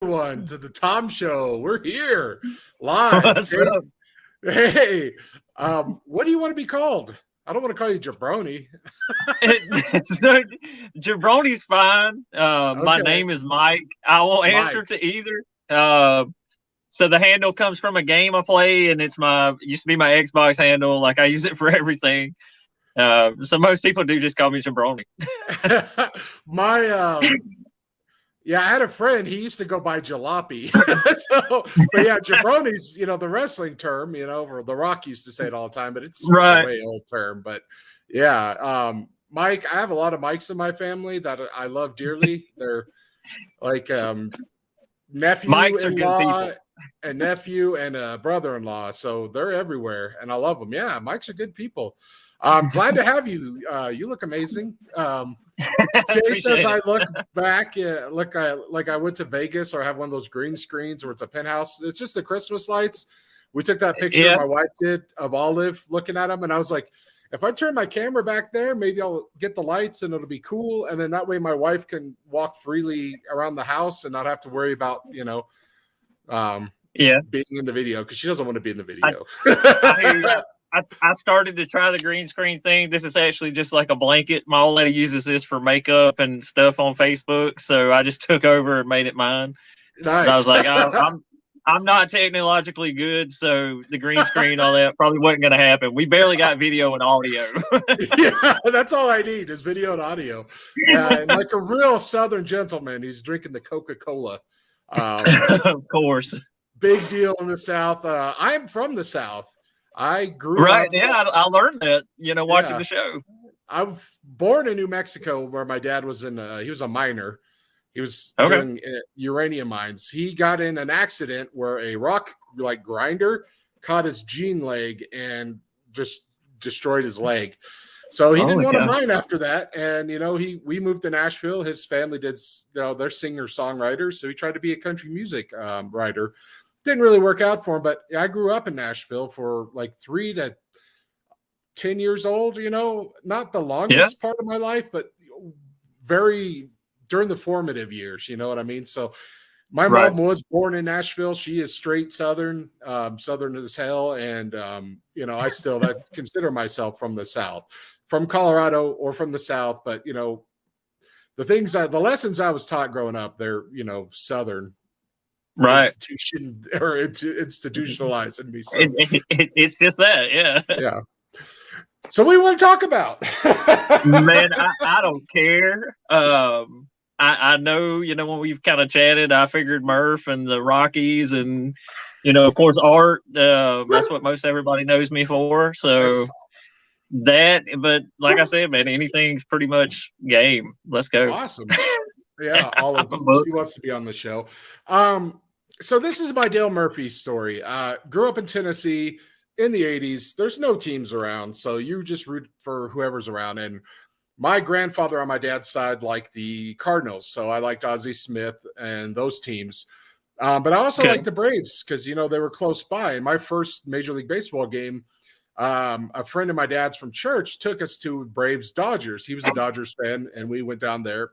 everyone to the Tom Show. We're here live. What's up? Hey, what do you want to be called? I don't want to call you Jabroni. So, Jabroni's fine. My Okay. name is Mike. I won't answer Mike. to either. So the handle comes from a game I play, and used to be my Xbox handle. Like, I use it for everything. So most people do just call me Jabroni. Yeah, I had a friend. He used to go by Jalopy. But yeah, Jabroni's, the wrestling term, or The Rock used to say it all the time, but it's Right. a way old term. But yeah, Mike, I have a lot of Mikes in my family that I love dearly. They're like nephew-in-law and nephew and brother-in-law. So they're everywhere, and I love them. Yeah, Mikes are good people. I'm glad to have you. You look amazing. Jay says I look back, like I went to Vegas or have one of those green screens where it's a penthouse. It's just the Christmas lights. We took that picture my wife did of Olive looking at them, and I was like, if I turn my camera back there, maybe I'll get the lights and it'll be cool. And then that way my wife can walk freely around the house and not have to worry about, being in the video, because she doesn't want to be in the video. I hear you. I started to try the green screen thing. This is actually just like a blanket. My old lady uses this for makeup and stuff on Facebook, so I just took over and made it mine. Nice. And I was like, I'm not technologically good, so the green screen, all that probably wasn't going to happen. We barely got video and audio. Yeah, that's all I need is video and audio. And like a real Southern gentleman, he's drinking the Coca-Cola. Of course. Big deal in the South. I'm from the South. I grew up. Right, yeah, I learned that, watching the show. I was born in New Mexico, where my dad was he was a miner. He was doing uranium mines. He got in an accident where a rock grinder caught his gene leg and just destroyed his leg. So he didn't want to mine after that. And, we moved to Nashville. His family did, they're singer-songwriters. So he tried to be a country music writer. Didn't really work out for him, but I grew up in Nashville for like 3 to 10 years old, not the longest part of my life, but very during the formative years, you know what I mean? So my mom was born in Nashville. She is straight Southern, Southern as hell. And, I still consider myself from the South, from Colorado or from the South. But, the lessons I was taught growing up, they're, Southern. Right. Institutionalized in me. So. It's just that, yeah. So what do you want to talk about? Man, I don't care. I know, when we've kind of chatted, I figured Murph and the Rockies and, of course, Art. That's what most everybody knows me for. So but like I said, man, anything's pretty much game. Let's go. Awesome. Yeah, she wants to be on the show. So this is my Dale Murphy story. Grew up in Tennessee in the 80s. There's no teams around, so you just root for whoever's around. And my grandfather on my dad's side liked the Cardinals, so I liked Ozzie Smith and those teams. But I also liked the Braves because, they were close by. In my first Major League Baseball game, a friend of my dad's from church took us to Braves-Dodgers. He was a Dodgers fan, and we went down there.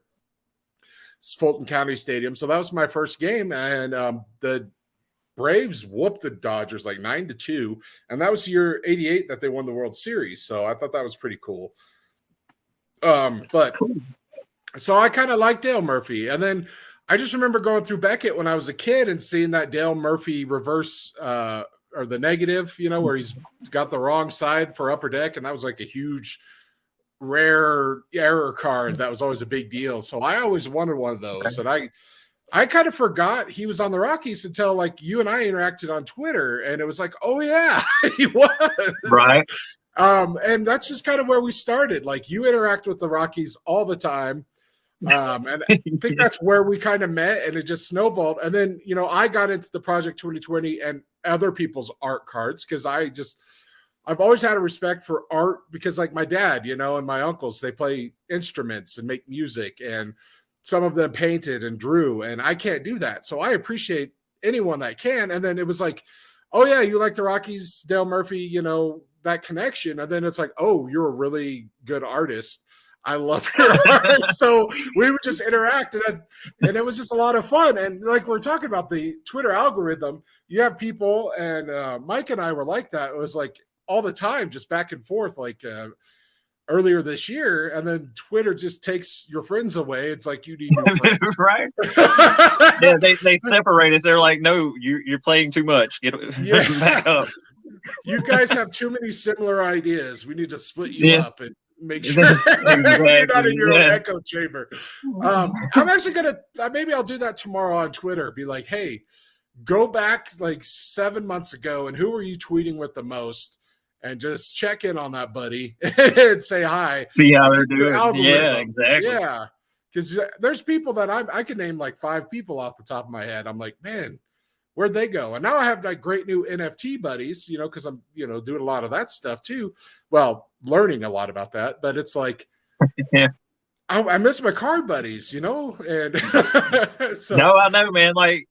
Fulton County Stadium. So that was my first game, and the Braves whooped the Dodgers like 9-2, and that was year 88 that they won the World Series. So I thought that was pretty cool. But so I kind of liked Dale Murphy, and then I just remember going through Beckett when I was a kid and seeing that Dale Murphy reverse or the negative, where he's got the wrong side for Upper Deck, and that was like a huge rare error card that was always a big deal. So I always wanted one of those. And I kind of forgot he was on the Rockies until like you and I interacted on Twitter, and it was like, oh yeah, he was. Right. And that's just kind of where we started. Like, you interact with the Rockies all the time. And I think that's where we kind of met, and it just snowballed. And then, I got into the Project 2020 and other people's art cards because I've always had a respect for art because, like, my dad, and my uncles, they play instruments and make music, and some of them painted and drew, and I can't do that. So I appreciate anyone that can. And then it was like, oh yeah, you like the Rockies, Dale Murphy, that connection. And then it's like, oh, you're a really good artist. I love your art. So we would just interact, and it was just a lot of fun. And like we're talking about the Twitter algorithm, you have people, and Mike and I were like that. It was like all the time, just back and forth, like earlier this year, and then Twitter just takes your friends away. It's like you need new friends. Right. Yeah, they separate us. They're like, no, you're playing too much. Get back up. You guys have too many similar ideas. We need to split you up and make sure Exactly. you're not in your own echo chamber. I'm actually maybe I'll do that tomorrow on Twitter. Be like, hey, go back like 7 months ago, and who are you tweeting with the most? And just check in on that buddy and say hi. See how they're doing. Yeah, exactly. Yeah, because there's people that I can name like 5 people off the top of my head. I'm like, man, where'd they go? And now I have like great new NFT buddies, because I'm doing a lot of that stuff too. Well, learning a lot about that, but it's like, yeah, I miss my card buddies, and so no, I know, man. Like,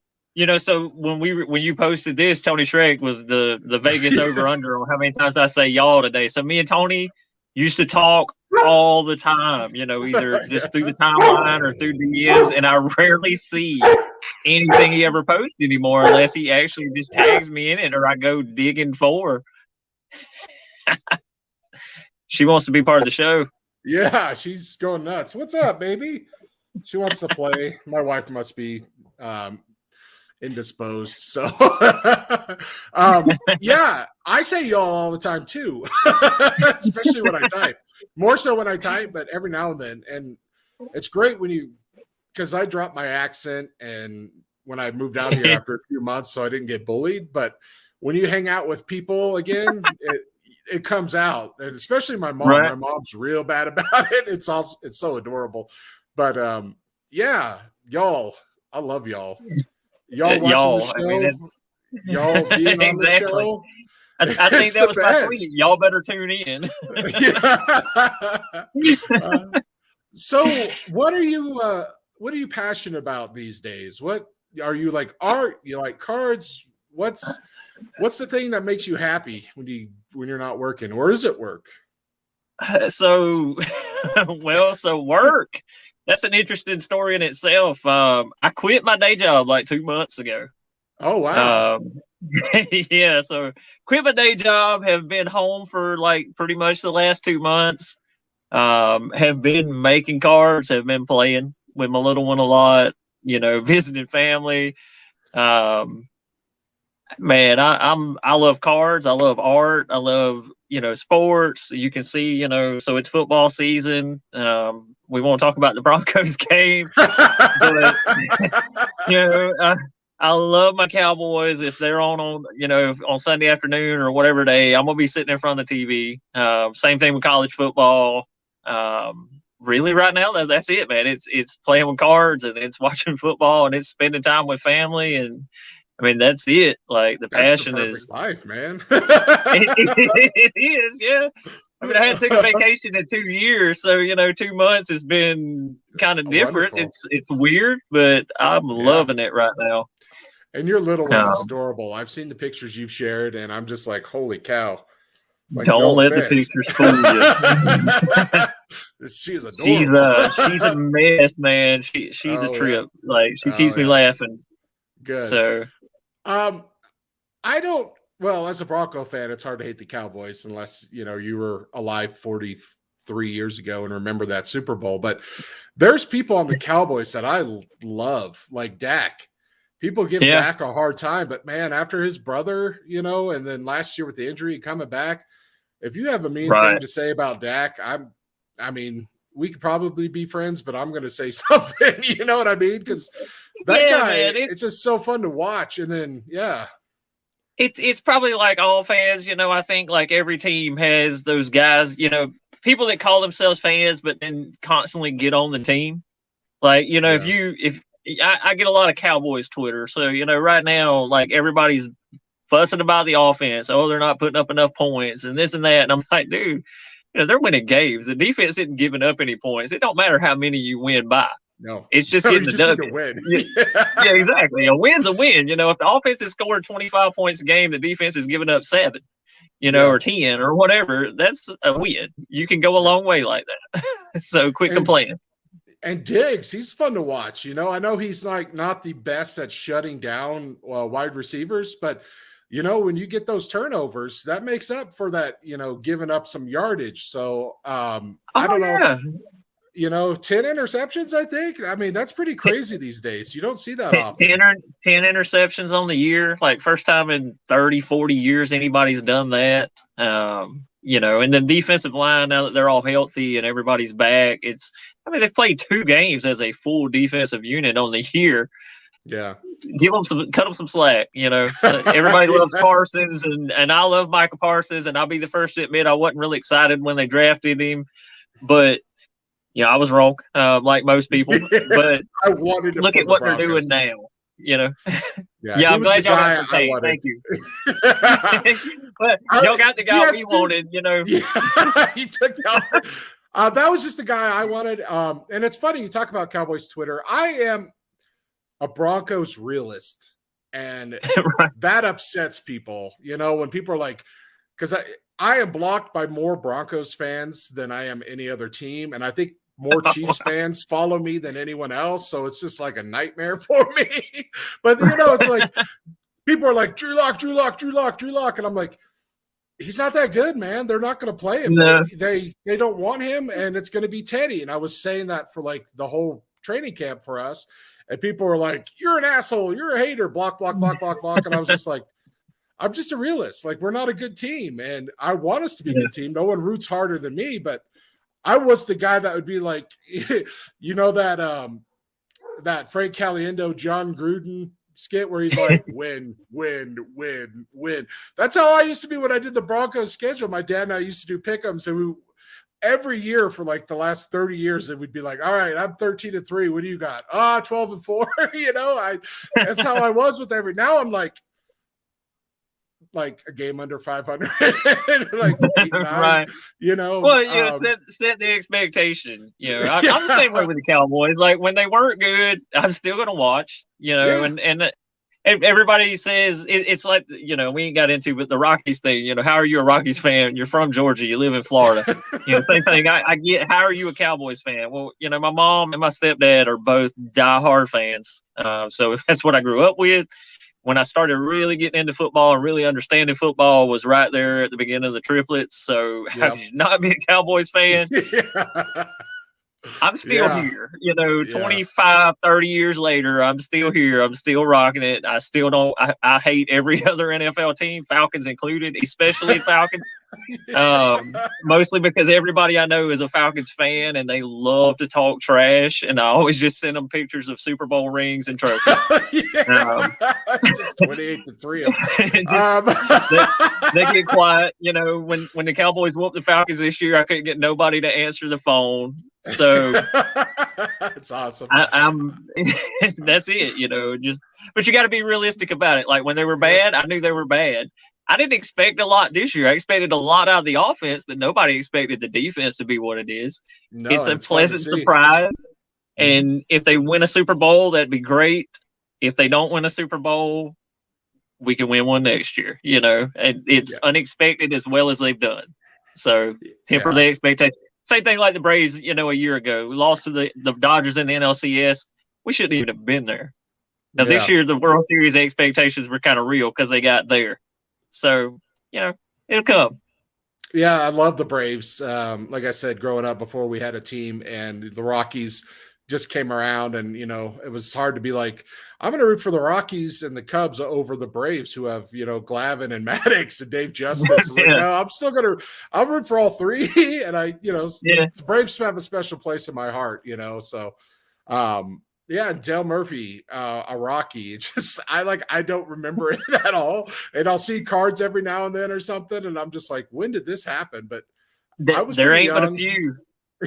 so when you posted this, Tony Shrek was the Vegas over under on how many times I say y'all today. So me and Tony used to talk all the time, either just through the timeline or through DMs, and I rarely see anything he ever posts anymore unless he actually just tags me in it or I go digging for. She wants to be part of the show. Yeah, she's going nuts. What's up, baby? She wants to play. My wife must be indisposed. So yeah, I say y'all all the time too. Especially when I type. More so when I type, but every now and then. And it's great because I dropped my accent and when I moved out here after a few months, so I didn't get bullied. But when you hang out with people again, it comes out. And especially my mom. Right. My mom's real bad about it. It's so adorable. But yeah, y'all, I love y'all. Y'all watching the show, y'all being on the show. I think that was my tweet. Y'all better tune in. So what are you passionate about these days? What are you like? Art? You like cards? What's the thing that makes you happy when you're not working, or is it work? So work. That's an interesting story in itself. I quit my day job like 2 months ago. Oh, wow. Yeah, so quit my day job, have been home for like pretty much the last 2 months. Have been making cards, have been playing with my little one a lot, visiting family. Man, I love cards. I love art. I love, sports. You can see, so it's football season. We won't talk about the Broncos game, but I love my Cowboys. If they're on Sunday afternoon or whatever day, I'm gonna be sitting in front of the TV. Same thing with college football. Really, right now, that's it, man. It's playing with cards and it's watching football and it's spending time with family, and I mean that's it. Like the passion is life, man. It is, yeah. I mean, I hadn't taken a vacation in 2 years, so 2 months has been kind of different. Wonderful. It's weird, but I'm loving it right now. And your little one is adorable. I've seen the pictures you've shared, and I'm just like, holy cow. Like, don't let the pictures fool you. She's adorable. She's a mess, man. She's a trip. Yeah. Like she keeps me laughing. Good. So I don't. Well, as a Bronco fan, it's hard to hate the Cowboys unless you were alive 43 years ago and remember that Super Bowl. But there's people on the Cowboys that I love, like Dak. People give Dak a hard time, but man, after his brother, and then last year with the injury coming back, if you have a mean thing to say about Dak, I mean, we could probably be friends, but I'm going to say something. You know what I mean? Because that guy, man, it's just so fun to watch. And then, it's probably like all fans. I think like every team has those guys. People that call themselves fans, but then constantly get on the team. Like if I get a lot of Cowboys Twitter, so right now like everybody's fussing about the offense. Oh, they're not putting up enough points and this and that. And I'm like, dude, they're winning games. The defense isn't giving up any points. It don't matter how many you win by. No, it's just getting the W. Win. Yeah, exactly. A win's a win. If the offense is scoring 25 points a game, the defense is giving up 7. or 10 or whatever, that's a win. You can go a long way like that. So quit complaining. And Diggs, he's fun to watch. I know he's like not the best at shutting down wide receivers, but when you get those turnovers, that makes up for that, giving up some yardage. So I don't know. 10 interceptions, I think. I mean, that's pretty crazy these days. You don't see that often. 10 interceptions on the year, like first time in 30, 40 years anybody's done that. And then defensive line, now that they're all healthy and everybody's back, they've played 2 games as a full defensive unit on the year. Yeah. Cut them some slack. Everybody loves Parsons and I love Michael Parsons, and I'll be the first to admit I wasn't really excited when they drafted him, but I was wrong, like most people. But I wanted to look at what they're doing now. Yeah, I'm glad y'all got some tape. Thank you. But y'all got the guy we wanted. Yeah, he took that. That was just the guy I wanted. And it's funny you talk about Cowboys Twitter. I am a Broncos realist, and right. That upsets people. When people are like, because I am blocked by more Broncos fans than I am any other team, and I think more Chiefs fans follow me than anyone else. So it's just like a nightmare for me. But it's like people are like Drew Lock, and I'm like, he's not that good, man. They're not going to play him. No. They don't want him, and it's going to be Teddy. And I was saying that for like the whole training camp for us, and people were like, "You're an asshole. You're a hater." Block. And I was just like, I'm just a realist. Like, we're not a good team, and I want us to be a good team. No one roots harder than me, but I was the guy that would be like, that Frank Caliendo, John Gruden skit where he's like, win. That's how I used to be when I did the Broncos schedule. My dad and I used to do pick'ems, and every year for like the last 30 years, it would be like, all right, I'm 13-3. What do you got? 12-4. That's how I was with now I'm like a game under 500, like 8-9, right. Well, set the expectation. I'm the same way with the Cowboys. Like, when they weren't good, I'm still going to watch, and everybody says it's like, we ain't got into, but the Rockies thing, how are you a Rockies fan? You're from Georgia. You live in Florida. Same thing. I get, how are you a Cowboys fan? Well, my mom and my stepdad are both diehard fans. So that's what I grew up with. When I started really getting into football and really understanding football was right there at the beginning of the triplets. So how could you not be a Cowboys fan? I'm still here, 25, 30 years later, I'm still here. I'm still rocking it. I still don't, I hate every other NFL team, Falcons included, especially Falcons. Mostly because everybody I know is a Falcons fan and they love to talk trash, and I always just send them pictures of Super Bowl rings and trophies. Just 28-3. They get quiet. When the Cowboys whooped the Falcons this year, I couldn't get nobody to answer the phone. So it's awesome. I'm that's it, but you got to be realistic about it. Like, when they were bad, I knew they were bad. I didn't expect a lot this year. I expected a lot out of the offense, but nobody expected the defense to be what it is. No, it's a pleasant surprise. And if they win a Super Bowl, that'd be great. If they don't win a Super Bowl, we can win one next year, and it's unexpected as well as they've done. So temper the expectation. Same thing like the Braves, a year ago. We lost to the Dodgers in the NLCS. We shouldn't even have been there. Now, this year, the World Series expectations were kind of real because they got there. So, it'll come. Yeah, I love the Braves. Like I said, growing up before we had a team, and the Rockies just came around, and, it was hard to be like, I'm going to root for the Rockies and the Cubs over the Braves, who have, Glavine and Maddox and Dave Justice. Like, no, I'll root for all three. And the Braves have a special place in my heart, so, and Dale Murphy, a Rocky. It's just, I don't remember it at all. And I'll see cards every now and then or something. And I'm just like, when did this happen? But there ain't but a few.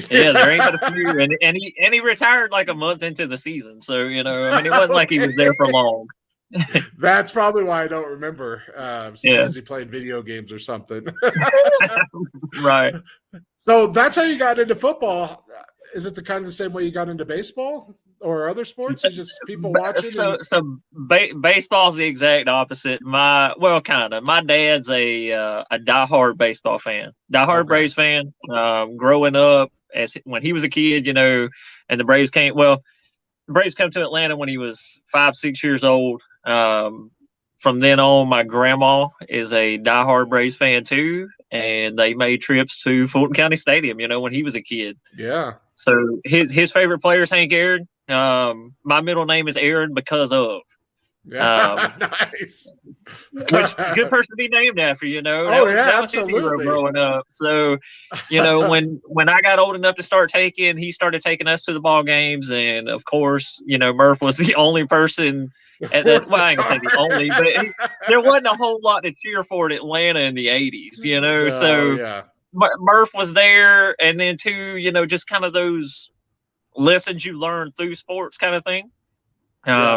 Yeah, there ain't but a few. And he retired like a month into the season. So, it wasn't like he was there for long. That's probably why I don't remember. Is he playing video games or something? Right. So that's how you got into football. Is it the same way you got into baseball? or other sports? It's just people watching. Baseball's the exact opposite. My dad's a diehard baseball fan, diehard Braves fan. Growing up, when he was a kid, and the Braves came. Well, the Braves come to Atlanta when he was 5-6 years old. From then on, my grandma is a diehard Braves fan too, and they made trips to Fulton County Stadium, when he was a kid. Yeah. So his favorite player is Hank Aaron. My middle name is Aaron because of. Yeah, nice. Which good person to be named after, That was his hero growing up. So, when I got old enough to he started taking us to the ball games, and of course, Murph was the only person at that. Well, I ain't gonna say the only, but there wasn't a whole lot to cheer for in Atlanta in the '80s, So yeah. Murph was there, and then too, just kind of those lessons you learn through sports, kind of thing.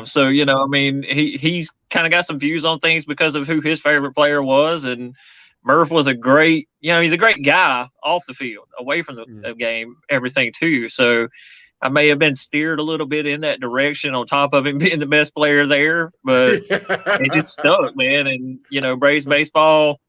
So he's kind of got some views on things because of who his favorite player was, and Murph was a great, he's a great guy off the field, away from the game, everything too. So I may have been steered a little bit in that direction on top of him being the best player there, but it just stuck, man. And Braves baseball.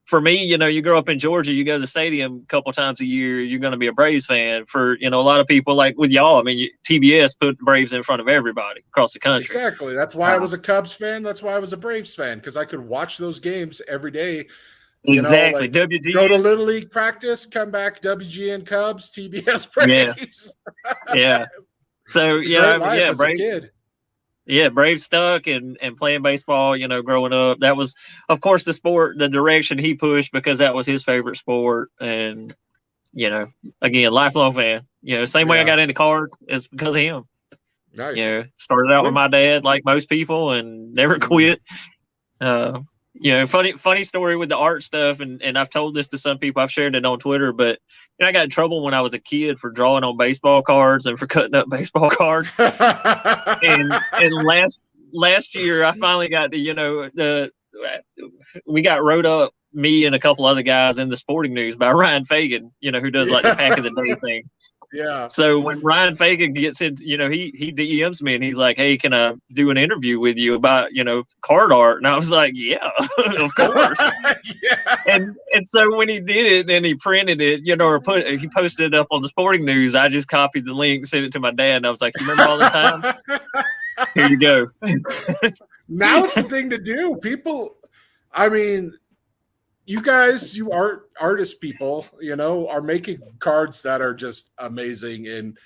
For me, you grow up in Georgia, you go to the stadium a couple times a year, you're going to be a Braves fan. For, a lot of people like with y'all, TBS put Braves in front of everybody across the country. Exactly. That's why I was a Cubs fan. That's why I was a Braves fan, because I could watch those games every day. Exactly. WGN. Go to Little League practice, come back, WGN Cubs, TBS Braves. Yeah. So, Braves. A kid. Yeah, Braves stuck and playing baseball, growing up. That was, of course, the direction he pushed because that was his favorite sport. And, again, lifelong fan. Same way I got into cards is because of him. Nice. Started out with my dad like most people and never quit. Funny story with the art stuff, and I've told this to some people. I've shared it on Twitter, but I got in trouble when I was a kid for drawing on baseball cards and for cutting up baseball cards. and last year, I finally got we got wrote up, me and a couple other guys, in the Sporting News by Ryan Fagan, who does like the pack of the day thing. Yeah. So when Ryan Fagan gets in, he DMs me and he's like, "Hey, can I do an interview with you about, card art?" And I was like, "Yeah, of course." Yeah. And so when he did it, then he printed it, he posted it up on the Sporting News. I just copied the link, sent it to my dad, and I was like, "You remember all the time? Here you go." Now it's the thing to do. People, you guys, you artist people, are making cards that are just amazing. And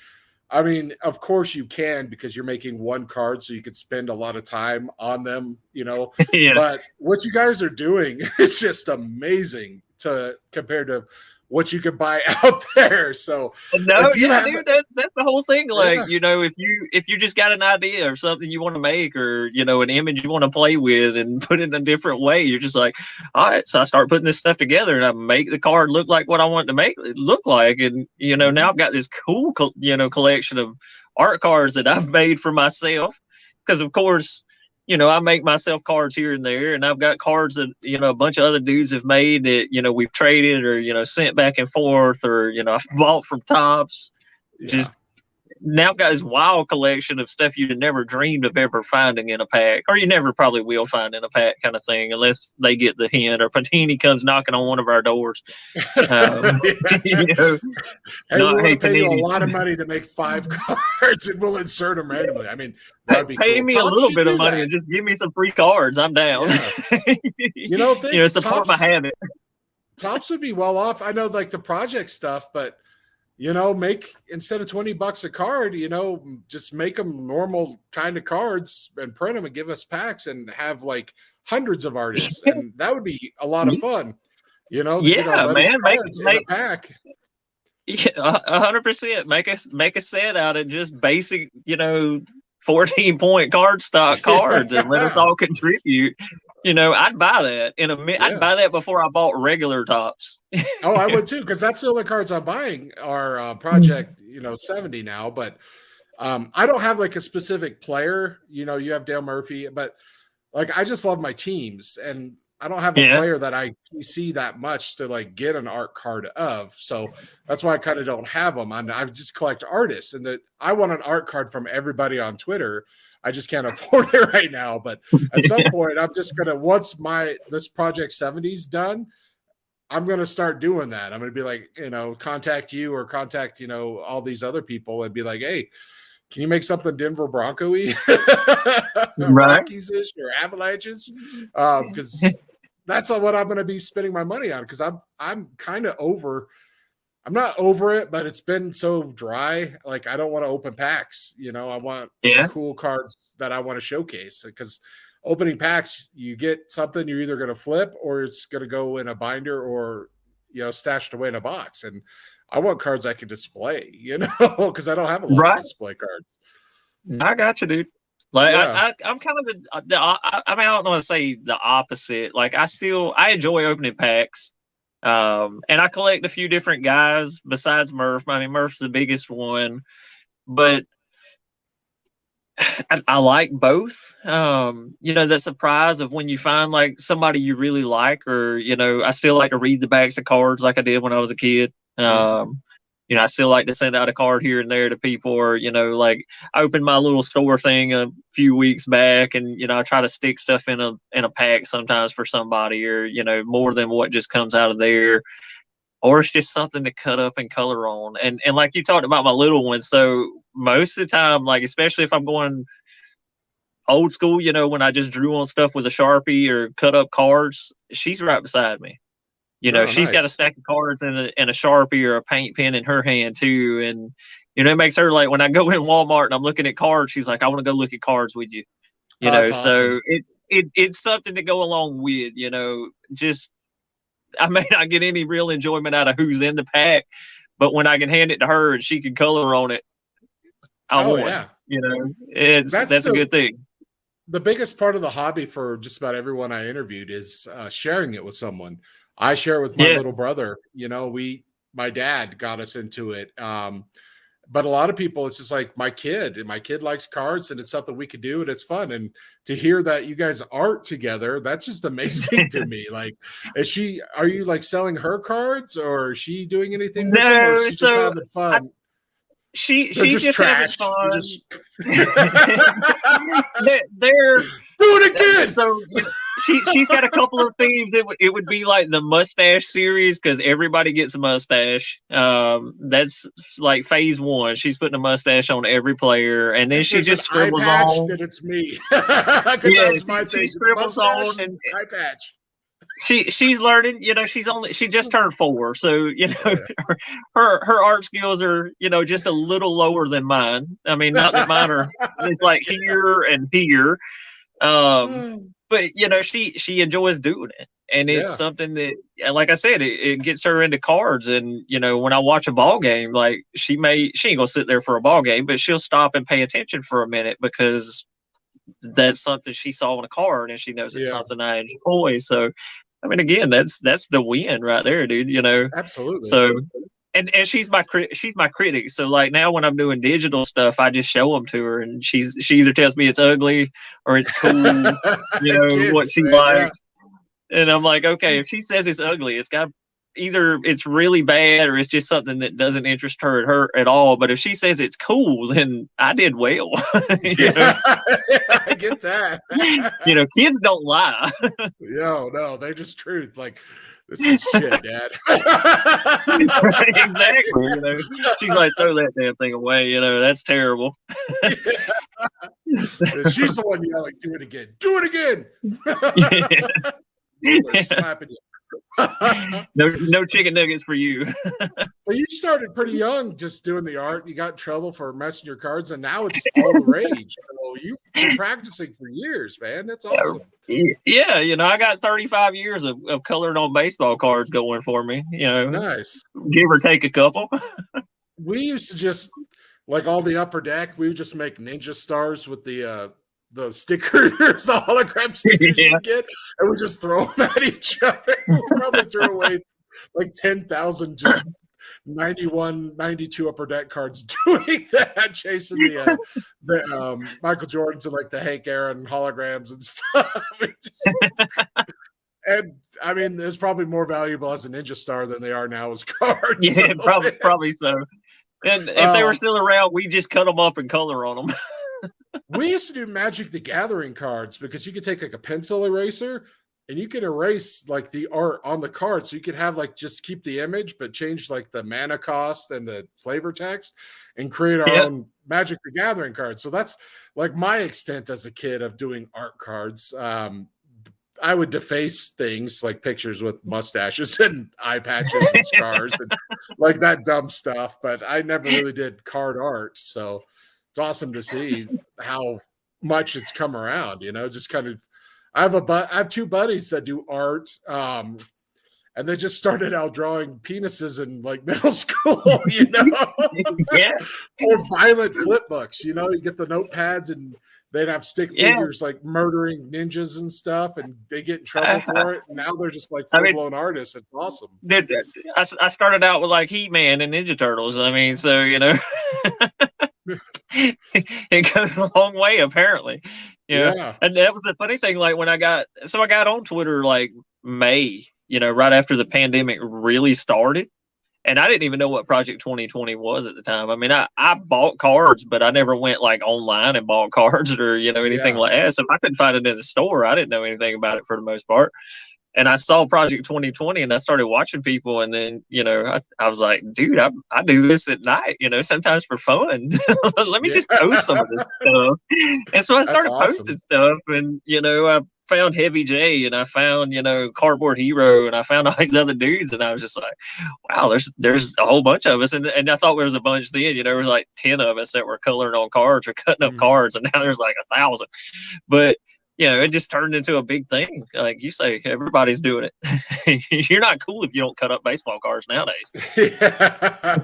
of course you can, because you're making one card, so you could spend a lot of time on them, Yeah. But what you guys are doing is just amazing compared to what you could buy out there. So dude, that's the whole thing. Like, if you just got an idea or something you want to make, or an image you want to play with and put it in a different way, you're just like, all right. So I start putting this stuff together and I make the card look like what I want to make it look like. And now I've got this cool collection of art cards that I've made for myself, because of course I make myself cards here and there, and I've got cards that, a bunch of other dudes have made that, we've traded or, sent back and forth, or, I've bought from Tops. Yeah. Just now I've got this wild collection of stuff you'd have never dreamed of ever finding in a pack, or you never probably will find in a pack, kind of thing, unless they get the hint or Panini comes knocking on one of our doors. Hey, we'll pay you a lot of money to make 5 cards, and we'll insert them randomly. That'd be pay cool. me Tops a little bit of money that. and just give me some free cards. I'm down. Yeah. Support my habit. Tops would be well off. I know, like the project stuff, but make, instead of $20 a card, just make them normal kind of cards and print them and give us packs and have like hundreds of artists, and that would be a lot of fun. Yeah, man, make a pack. Yeah, 100%. Make a set out of just basic, 14-point cardstock cards and let us all contribute. I'd buy that in a minute. I'd buy that before I bought regular Tops. Oh, I would too, because that's the only cards I'm buying are Project, 70 now. But I don't have like a specific player. You have Dale Murphy, but like I just love my teams, and don't have a player that I see that much to like get an art card of. So that's why I kind of don't have them. I just collect artists, and that I want an art card from everybody on Twitter. I just can't afford it right now. But at some point, I'm just gonna once this Project 70's done, I'm gonna start doing that. I'm gonna be like, contact you or contact all these other people and be like, hey, can you make something Denver Bronco-y, Rockies-ish, or Avalanches? Because that's what I'm going to be spending my money on. Because I'm kind of over. I'm not over it, but it's been so dry. Like I don't want to open packs. I want cool cards that I want to showcase. Because opening packs, you get something you're either going to flip or it's going to go in a binder or stashed away in a box. And I want cards I can display, because I don't have a lot of display cards. I got you, dude. Like I'm kind of I don't want to say the opposite. Like I enjoy opening packs, and I collect a few different guys besides Murph. I mean, Murph's the biggest one, but I like both. The surprise of when you find like somebody you really like, or I still like to read the backs of cards like I did when I was a kid. I still like to send out a card here and there to people, or like I opened my little store thing a few weeks back, and I try to stick stuff in a pack sometimes for somebody, or more than what just comes out of there, or it's just something to cut up and color on. And like you talked about my little one, so most of the time, like especially if I'm going old school, when I just drew on stuff with a Sharpie or cut up cards, she's right beside me. She's got a stack of cards and a Sharpie or a paint pen in her hand too. And, it makes her like, when I go in Walmart and I'm looking at cards, she's like, I want to go look at cards with you. That's so awesome. it's something to go along with, just, I may not get any real enjoyment out of who's in the pack, but when I can hand it to her and she can color on it, I won. Yeah. That's a good thing. The biggest part of the hobby for just about everyone I interviewed is sharing it with someone. I share it with my little brother. My dad got us into it. But a lot of people, it's just like my kid likes cards, and it's something we could do, and it's fun. And to hear that you guys art together, that's just amazing to me. Like, are you like selling her cards, or is she doing anything with them, or is she just having fun? She's just trash. Having fun. They're do it again. So she's got a couple of themes. It would be like the mustache series, because everybody gets a mustache. That's like phase one. She's putting a mustache on every player, and then she just scribbles on. That it's me. That's my thing. She scribbles on and eye patch. She's learning, she just turned 4. So, her art skills are, just a little lower than mine. I mean, not that mine are, it's like here and here. But, she enjoys doing it. And it's something that, like I said, it gets her into cards. And, when I watch a ball game, like she ain't gonna sit there for a ball game, but she'll stop and pay attention for a minute, because that's something she saw on a card, and she knows it's something I enjoy. So, I mean, again, that's the win right there, dude. Absolutely. So, and she's my critic. So, like now, when I'm doing digital stuff, I just show them to her, and she either tells me it's ugly or it's cool. What she likes, and I'm like, okay, if she says it's ugly, it's got either it's really bad or it's just something that doesn't interest her at all. But if she says it's cool, then I did well. I get that. Kids don't lie. No, they're just truth. Like, this is shit, Dad. Exactly. She's like, throw that damn thing away. That's terrible. She's the one yelling, do it again. Do it again. Slapping you. No chicken nuggets for you. Well, you started pretty young just doing the art. You got in trouble for messing your cards, and now it's all the rage. So you've been practicing for years, man. That's awesome. Yeah, I got 35 years of coloring on baseball cards going for me. Nice. Give or take a couple. We used to just, like all the upper deck, we would just make ninja stars with the stickers, the hologram stickers you get, and we just throw them at each other. We probably threw away like 10,000 just 91, 92 upper deck cards doing that, chasing the Michael Jordans and like the Hank Aaron holograms and stuff. And I mean, it's probably more valuable as a ninja star than they are now as cards. Yeah, So, probably so. And if they were still around, we just cut them up and color on them. we used to do Magic the Gathering cards because you could take like a pencil eraser and you can erase like the art on the card. So you could have like just keep the image, but change like the mana cost and the flavor text and create our own Magic the Gathering cards. So that's like my extent as a kid of doing art cards. I would deface things like pictures with mustaches and eye patches and scars and like that dumb stuff, but I never really did card art. So it's awesome to see how much it's come around, just kind of. I have two buddies that do art, and they just started out drawing penises in like middle school, Yeah. Or violent flip books, you get the notepads and they'd have stick figures like murdering ninjas and stuff, and they get in trouble for it. And now they're just like full-blown artists. It's awesome. I started out with like He-Man and Ninja Turtles. I mean, so it goes a long way apparently. Yeah. And that was the funny thing. Like when I got on Twitter like May, right after the pandemic really started. And I didn't even know what Project 2020 was at the time. I mean, I bought cards, but I never went like online and bought cards or, anything like that. So if I couldn't find it in the store, I didn't know anything about it for the most part. And I saw Project 2020 and I started watching people. And then, I was like, dude, I do this at night, sometimes for fun. Let me just post some of this stuff. And so I started posting stuff and, I found Heavy J and I found, Cardboard Hero and I found all these other dudes. And I was just like, wow, there's a whole bunch of us. And I thought there was a bunch then, there was like 10 of us that were coloring on cards or cutting up cards. And now there's like 1,000. But it just turned into a big thing. Like you say, everybody's doing it. You're not cool if you don't cut up baseball cards nowadays. Yeah.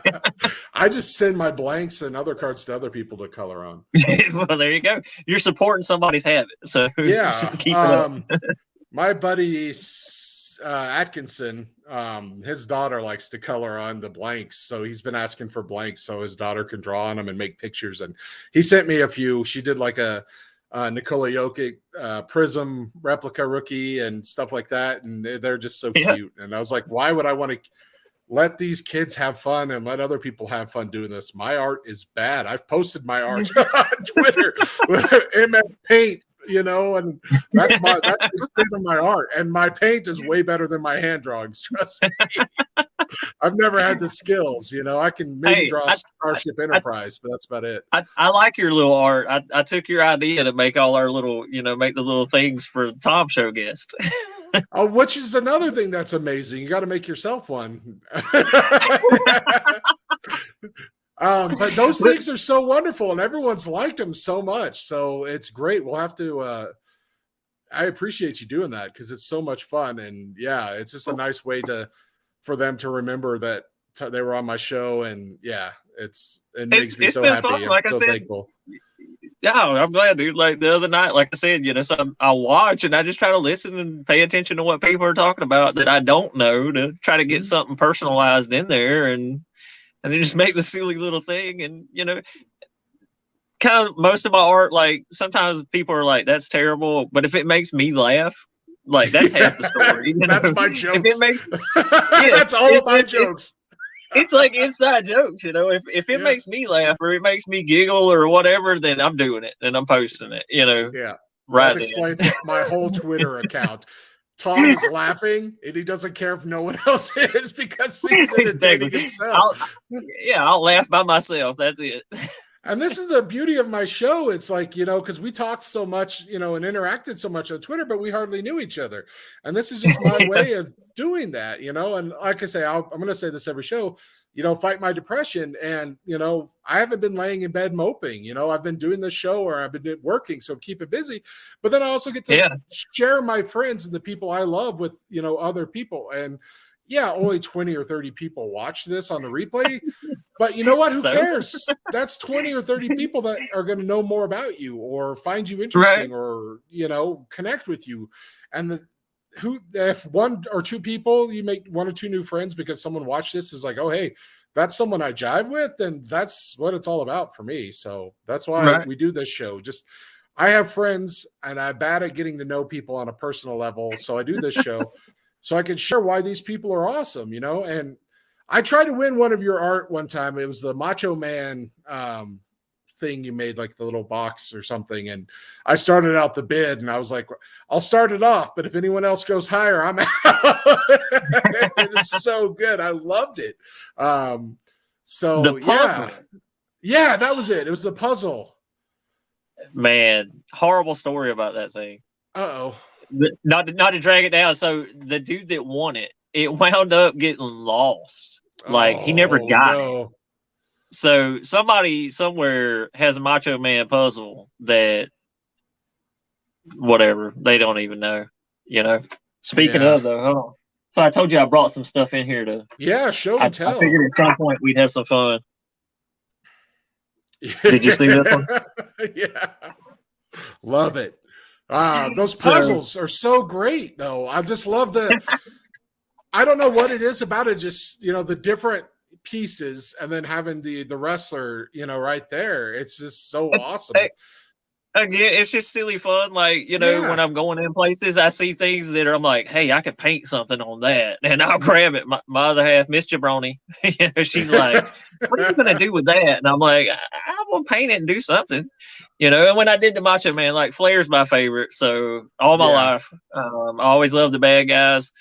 I just send my blanks and other cards to other people to color on. Well, there you go. You're supporting somebody's habit. So yeah. Keep it up. My buddy Atkinson, his daughter likes to color on the blanks. So he's been asking for blanks so his daughter can draw on them and make pictures. And he sent me a few. She did like a Nikola Jokic Prism replica rookie and stuff like that, and they're just so cute. And I was like, why would I want to let these kids have fun and let other people have fun doing this? My art is bad. I've posted my art on Twitter with MF Paint, and that's the extent of my art. And my paint is way better than my hand drawings. Trust me. I've never had the skills, I can maybe draw Starship Enterprise, but that's about it. I like your little art. I took your idea to make all our little, make the little things for Tom Show guests. Oh, which is another thing that's amazing. You got to make yourself one. But those things are so wonderful and everyone's liked them so much. So it's great. We'll have to, I appreciate you doing that because it's so much fun. And yeah, it's just a nice way for them to remember that they were on my show. And yeah, it makes me so happy. Fun, like I'm so thankful. Yeah, I'm glad, dude. Like the other night, like I said, so I watch and I just try to listen and pay attention to what people are talking about that I don't know to try to get something personalized in there and then just make the silly little thing. And, kind of most of my art, like sometimes people are like, that's terrible. But if it makes me laugh, like that's half the story. That's my jokes. That's all of my jokes. It's like inside jokes, if it makes me laugh or it makes me giggle or whatever, then I'm doing it and I'm posting it, Yeah. Right. That explains my whole Twitter account. Tom is laughing and he doesn't care if no one else is because he's entertaining himself. I'll laugh by myself. That's it. And this is the beauty of my show. It's like, because we talked so much, and interacted so much on Twitter, but we hardly knew each other. And this is just my way of doing that, and like I say, I'm going to say this every show, fight my depression. And, I haven't been laying in bed moping, I've been doing this show or I've been working. So keep it busy. But then I also get to share my friends and the people I love with, other people. And yeah, only 20 or 30 people watch this on the replay, but you know what? Who cares? That's 20 or 30 people that are going to know more about you or find you interesting or, connect with you. And if one or two people, you make one or two new friends because someone watched this is like, oh, hey, that's someone I jive with. And that's what it's all about for me. So that's why we do this show. Just, I have friends and I'm bad at getting to know people on a personal level. So I do this show so I can share why these people are awesome, you know? And I tried to win one of your art one time. It was the Macho Man thing you made, like the little box or something. And I started out the bid and I was like, I'll start it off, but if anyone else goes higher, I'm out. It is so good. I loved it. So The puzzle. Yeah, that was it. It was the puzzle. Man, horrible story about that thing. Uh-oh. Not to drag it down. So the dude that won it wound up getting lost. Like he never got it. So somebody somewhere has a Macho Man puzzle that whatever, they don't even know. You know. Speaking of though, hold on. So I told you I brought some stuff in here to show and tell. I figured at some point we'd have some fun. Did you see this one? Yeah. Love it. Those puzzles are so great, though. I just love I don't know what it is about it, just, you know, the different pieces and then having the wrestler, you know, right there. It's just so awesome. Again, it's just silly fun. Like, you know, when I'm going in places, I see things that I'm like, hey, I could paint something on that. And I'll grab it. My other half, Miss Jabroni, you know, she's like, what are you going to do with that? And I'm like, I will paint it and do something. You know, and when I did the Macho Man, like Flair's my favorite. So all my life, I always loved the bad guys.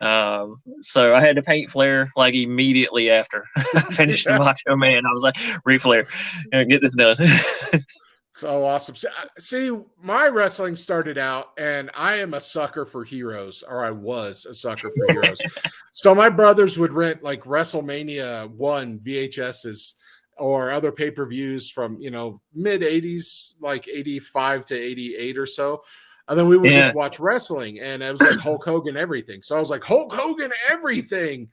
So I had to paint Flair like immediately after I finished the Macho Man. I was like, Flair, get this done. So awesome. See, my wrestling started out, and I am a sucker for heroes, or I was a sucker for heroes. So my brothers would rent like WrestleMania 1 VHSs or other pay-per-views from, you know, mid-'80s, like 85 to 88 or so. And then we would just watch wrestling, and it was like Hulk Hogan everything. So I was like, Hulk Hogan everything.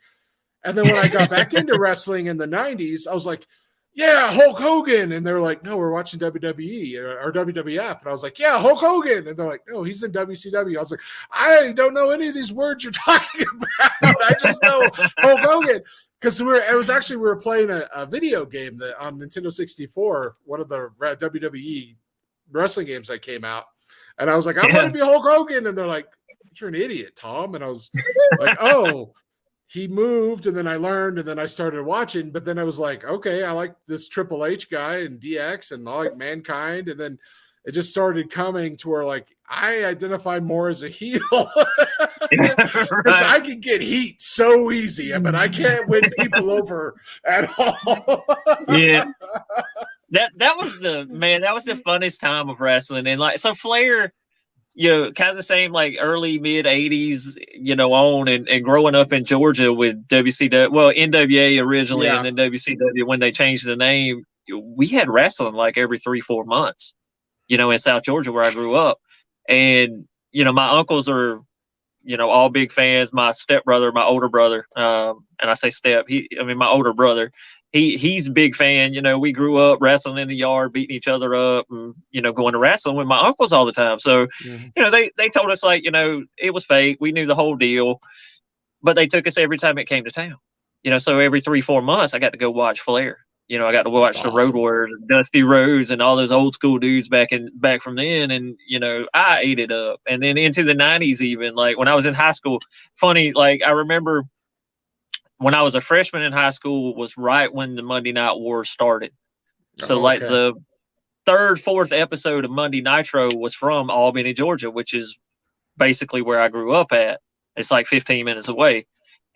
And then when I got back into wrestling in the 90s, I was like, yeah, Hulk Hogan. And they're like, no, we're watching WWE or WWF. And I was like, yeah, Hulk Hogan. And they're like, no, he's in WCW. I was like, I don't know any of these words you're talking about. I just know Hulk Hogan. Because we were playing a video game that on Nintendo 64, one of the WWE wrestling games that came out. And I was like, I'm going to be Hulk Hogan. And they're like, you're an idiot, Tom. And I was like, oh. He moved, and then I learned, and then I started watching. But then I was like, okay, I like this Triple H guy and DX, and I like Mankind. And then it just started coming to where, like, I identify more as a heel. Because I can get heat so easy, but I can't win people over at all. Yeah. That was the funnest time of wrestling. And like, so Flair, you know, kind of the same, like early mid 80s, you know, on and growing up in Georgia with WCW, well, NWA originally, and then WCW when they changed the name. We had wrestling like every 3-4 months, you know, in South Georgia where I grew up. And, you know, my uncles are, you know, all big fans. My stepbrother, my older brother, and I say my older brother, he's a big fan. You know, we grew up wrestling in the yard, beating each other up, and, you know, going to wrestling with my uncles all the time. So, you know, they told us, like, you know, it was fake. We knew the whole deal, but they took us every time it came to town. You know, so every 3-4 months, I got to go watch Flair. You know, I got to watch the Road Warriors, Dusty Rhodes, and all those old school dudes back from then. And, you know, I ate it up. And then into the 90s, even like when I was in high school, funny, like I remember when I was a freshman in high school was right when the Monday Night Wars started. So like the 3rd, 4th episode of Monday Nitro was from Albany, Georgia, which is basically where I grew up at. It's like 15 minutes away.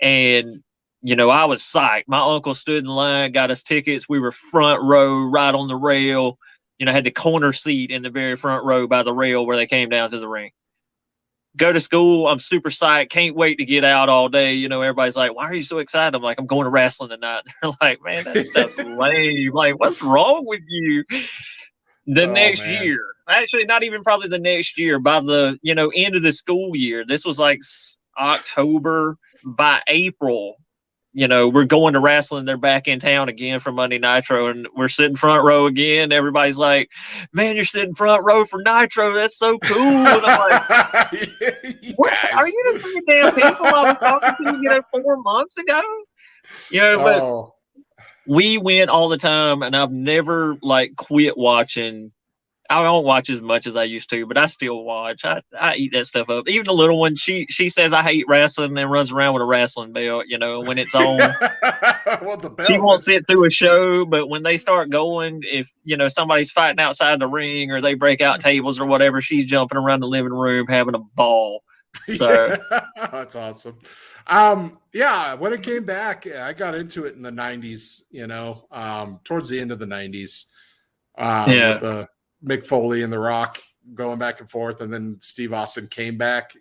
And, you know, I was psyched. My uncle stood in line, got us tickets. We were front row, right on the rail, you know, had the corner seat in the very front row by the rail where they came down to the ring. Go to school. I'm super psyched. Can't wait to get out all day. You know, everybody's like, why are you so excited? I'm like, I'm going to wrestling tonight. They're like, man, that stuff's lame. Like, what's wrong with you? The next year, actually, not even probably the next year, by the, you know, end of the school year, this was like October. By April, you know, we're going to wrestling. They're back in town again for Monday Nitro, and we're sitting front row again. Everybody's like, man, you're sitting front row for Nitro. That's so cool. And I'm like, are you the same damn people I was talking to, you know, 4 months ago? You know, but we went all the time, and I've never like quit watching I don't watch as much as I used to, but I still watch. I eat that stuff up. Even the little one, she says I hate wrestling and runs around with a wrestling belt, when it's on. Well, the belt She won't sit through a show, but when they start going, if somebody's fighting outside the ring or they break out tables or whatever, she's jumping around the living room having a ball. So that's awesome. Yeah, when it came back, I got into it in the 90s, towards the end of the 90s. With Mick Foley and The Rock going back and forth, and then Steve Austin came back.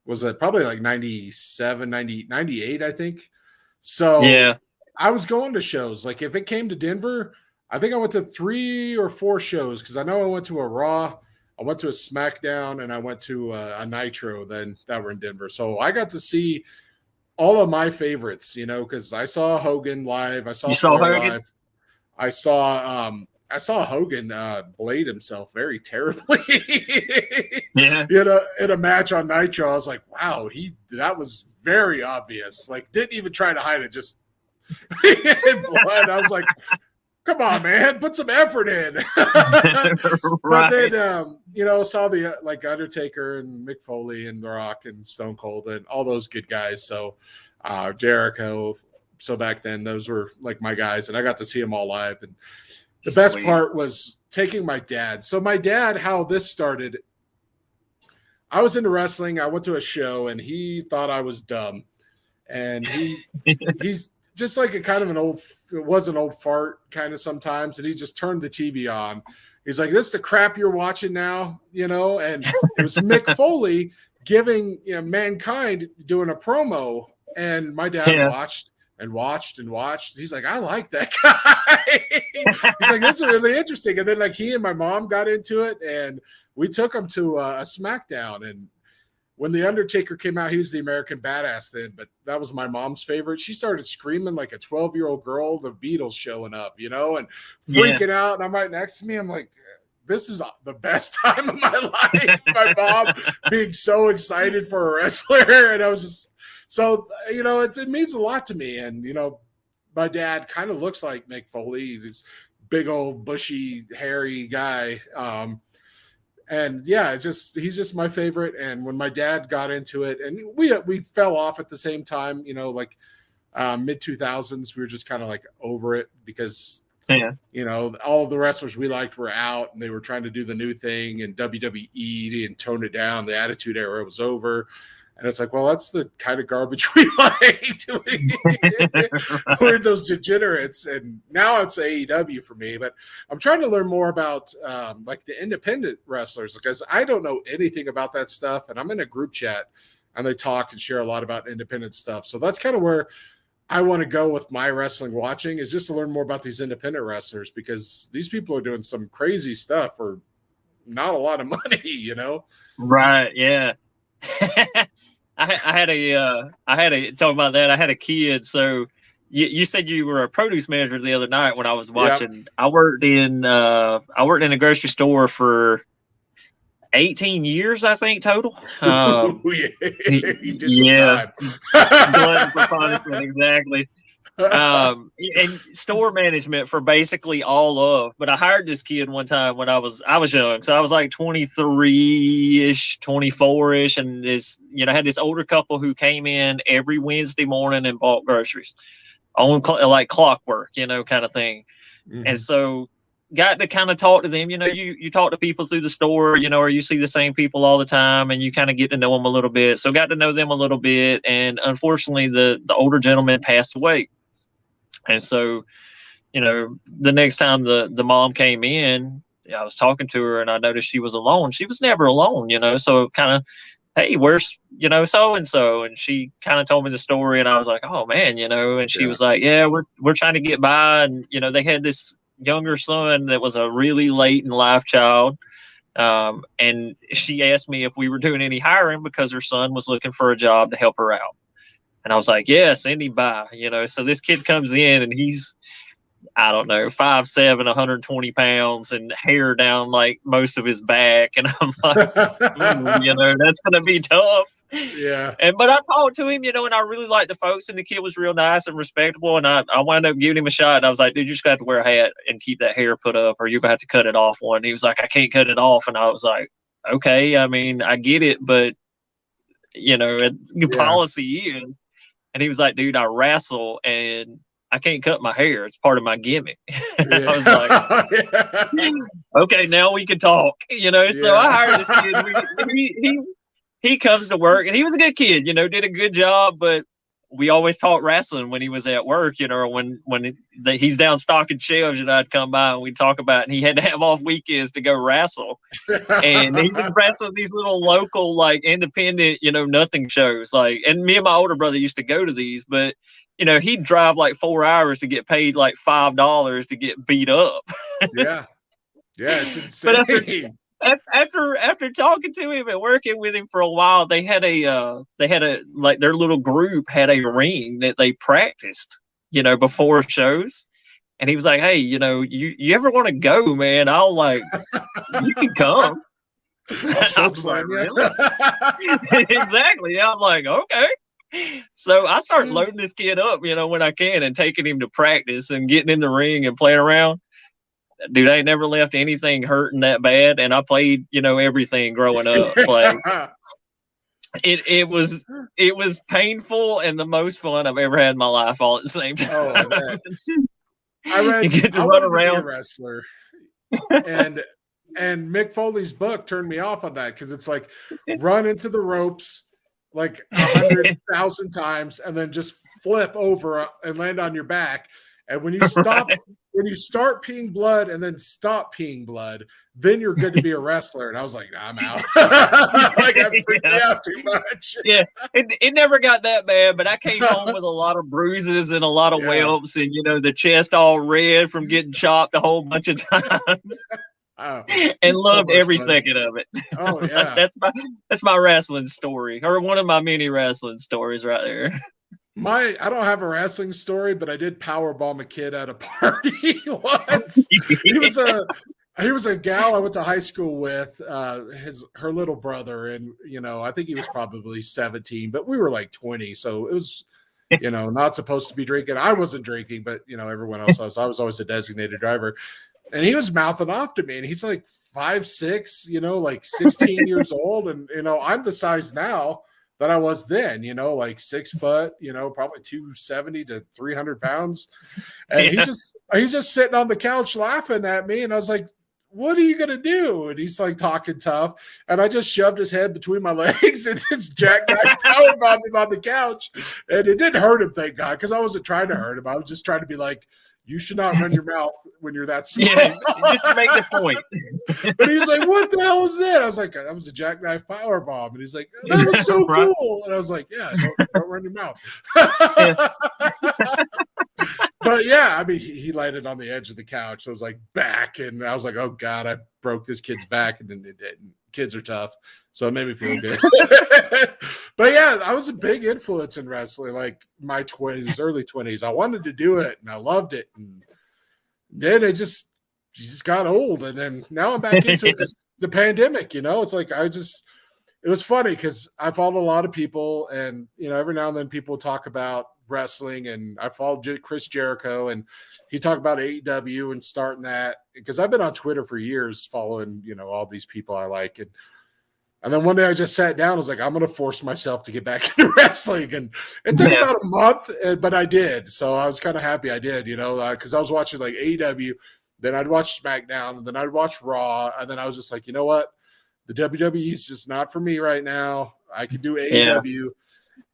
Was it probably like 97, 90, 98, I think. So yeah, I was going to shows. Like if it came to Denver, I think I went to 3 or 4 shows because I know I went to a Raw, I went to a SmackDown, and I went to a Nitro then that were in Denver. So I got to see all of my favorites, because I saw Hogan live. I saw Hogan live. I saw Hogan blade himself very terribly. Yeah. In a match on Nitro. I was like, wow, that was very obvious. Like, didn't even try to hide it, just in blood. I was like, come on, man, put some effort in. Right. But then, saw the like Undertaker and Mick Foley and The Rock and Stone Cold and all those good guys. So Jericho. So back then, those were like my guys, and I got to see them all live. And the best part was taking my dad. So my dad, how this started, I was into wrestling. I went to a show, and he thought I was dumb. And he's just like an old fart kind of sometimes. And he just turned the TV on. He's like, this is the crap you're watching now, and it was Mick Foley giving Mankind doing a promo. And my dad watched and watched and watched. He's like, I like that guy. He's like, this is really interesting. And then like he and my mom got into it, and we took him to a SmackDown. And when The Undertaker came out, he was the American Badass then, but that was my mom's favorite. She started screaming like a 12-year-old girl, the Beatles showing up, and freaking out. And I'm right next to me. I'm like, this is the best time of my life. My mom being so excited for a wrestler. And I was just, so, it means a lot to me. And, my dad kind of looks like Mick Foley, this big old bushy, hairy guy. And yeah, he's just my favorite. And when my dad got into it, and we fell off at the same time, like mid 2000s, we were just kind of like over it because, all of the wrestlers we liked were out, and they were trying to do the new thing, and WWE and tone it down. The Attitude Era was over. And it's like, well, that's the kind of garbage we like. We're those degenerates. And now it's AEW for me. But I'm trying to learn more about like the independent wrestlers, because I don't know anything about that stuff. And I'm in a group chat, and they talk and share a lot about independent stuff. So that's kind of where I want to go with my wrestling watching, is just to learn more about these independent wrestlers, because these people are doing some crazy stuff for not a lot of money, Right. Yeah. I had talking about that. I had a kid. So you said you were a produce manager the other night when I was watching. Yep. I worked in a grocery store for 18 years, I think, total. He did some time. Glutton for punishment, exactly. And store management for basically all of. But I hired this kid one time when I was young, so I was like 23-ish, 24-ish, and I had this older couple who came in every Wednesday morning and bought groceries on like clockwork, kind of thing. Mm-hmm. And so got to kind of talk to them. You talk to people through the store, or you see the same people all the time, and you kind of get to know them a little bit. So got to know them a little bit, and unfortunately, the older gentleman passed away. And so, the next time the mom came in, I was talking to her, and I noticed she was alone. She was never alone, so kind of, hey, where's, so-and-so? And she kind of told me the story, and I was like, oh man, and she was like, yeah, we're trying to get by. And, they had this younger son that was a really late in life child. And she asked me if we were doing any hiring because her son was looking for a job to help her out. And I was like, yeah, send him by, So this kid comes in, and I don't know, 5'7", 120 pounds, and hair down like most of his back. And I'm like, that's gonna be tough. Yeah. But I talked to him, and I really liked the folks, and the kid was real nice and respectable. And I wound up giving him a shot. And I was like, dude, you just got to wear a hat and keep that hair put up, or you're gonna have to cut it off one. And he was like, I can't cut it off. And I was like, okay, I mean, I get it, but policy is. And he was like, dude, I wrestle and I can't cut my hair. It's part of my gimmick. I was like, okay, now we can talk. So I hired this kid. He comes to work, and he was a good kid. Did a good job, but we always talked wrestling when he was at work. When he's down stocking shelves, I'd come by and we'd talk about it. And he had to have off weekends to go wrestle, and he would wrestle these little local, like independent, nothing shows. And me and my older brother used to go to these, but he'd drive like 4 hours to get paid like $5 to get beat up. Yeah, it's insane. But after talking to him and working with him for a while, they had a like their little group had a ring that they practiced, before shows. And he was like, hey, you ever want to go, man? I'll you can come. I was like, really? Exactly. Yeah, I'm like, okay. So I started loading this kid up, when I can, and taking him to practice and getting in the ring and playing around. Dude, I ain't never left anything hurting that bad, and I played, everything growing up. Like it was painful and the most fun I've ever had in my life all at the same time. Oh, man. I get to run around. Be a wrestler, and Mick Foley's book turned me off on that because it's like run into the ropes like 100,000 times and then just flip over and land on your back. And when you start peeing blood and then stop peeing blood, then you're good to be a wrestler. And I was like, nah, I'm out. I freaked me out too much. Yeah, it never got that bad, but I came home with a lot of bruises and a lot of whelps, and the chest all red from getting chopped a whole bunch of times. And loved every second of it. Oh yeah, that's my wrestling story, or one of my many wrestling stories right there. I don't have a wrestling story, but I did powerbomb a kid at a party once. He was a gal I went to high school with, her little brother, and I think he was probably 17, but we were like 20, so it was not supposed to be drinking. I wasn't drinking, but everyone else was. I was always a designated driver. And he was mouthing off to me, and he's like 5'6", like 16 years old. And, I'm the size now that I was then, like 6 foot, probably 270 to 300 pounds. And he's just sitting on the couch laughing at me. And I was like, what are you going to do? And he's like talking tough. And I just shoved his head between my legs and just jackknife powerbombed him on the couch. And it didn't hurt him, thank God, because I wasn't trying to hurt him. I was just trying to be like, you should not run your mouth when you're that small. Yeah, just to make the point. But he was like, what the hell is that? I was like, that was a jackknife power bomb. And he's like, that was so cool. And I was like, yeah, don't run your mouth. But yeah, I mean, he landed on the edge of the couch. So it was like back. And I was like, oh God, I broke this kid's back. And then kids are tough. So it made me feel good. But yeah, I was a big influence in wrestling, like my 20s, early 20s. I wanted to do it and I loved it. And then it just got old. And then now I'm back into it. The pandemic, it's like it was funny because I followed a lot of people, and every now and then people talk about wrestling, and I followed Chris Jericho, and he talked about AEW and starting that, because I've been on Twitter for years following all these people I like, and then one day I just sat down. I was like, I'm going to force myself to get back into wrestling. And it took about a month, but I did. So I was kind of happy I did, because I was watching like AEW. Then I'd watch SmackDown, and then I'd watch Raw. And then I was just like, you know what? The WWE is just not for me right now. I could do AEW. Yeah.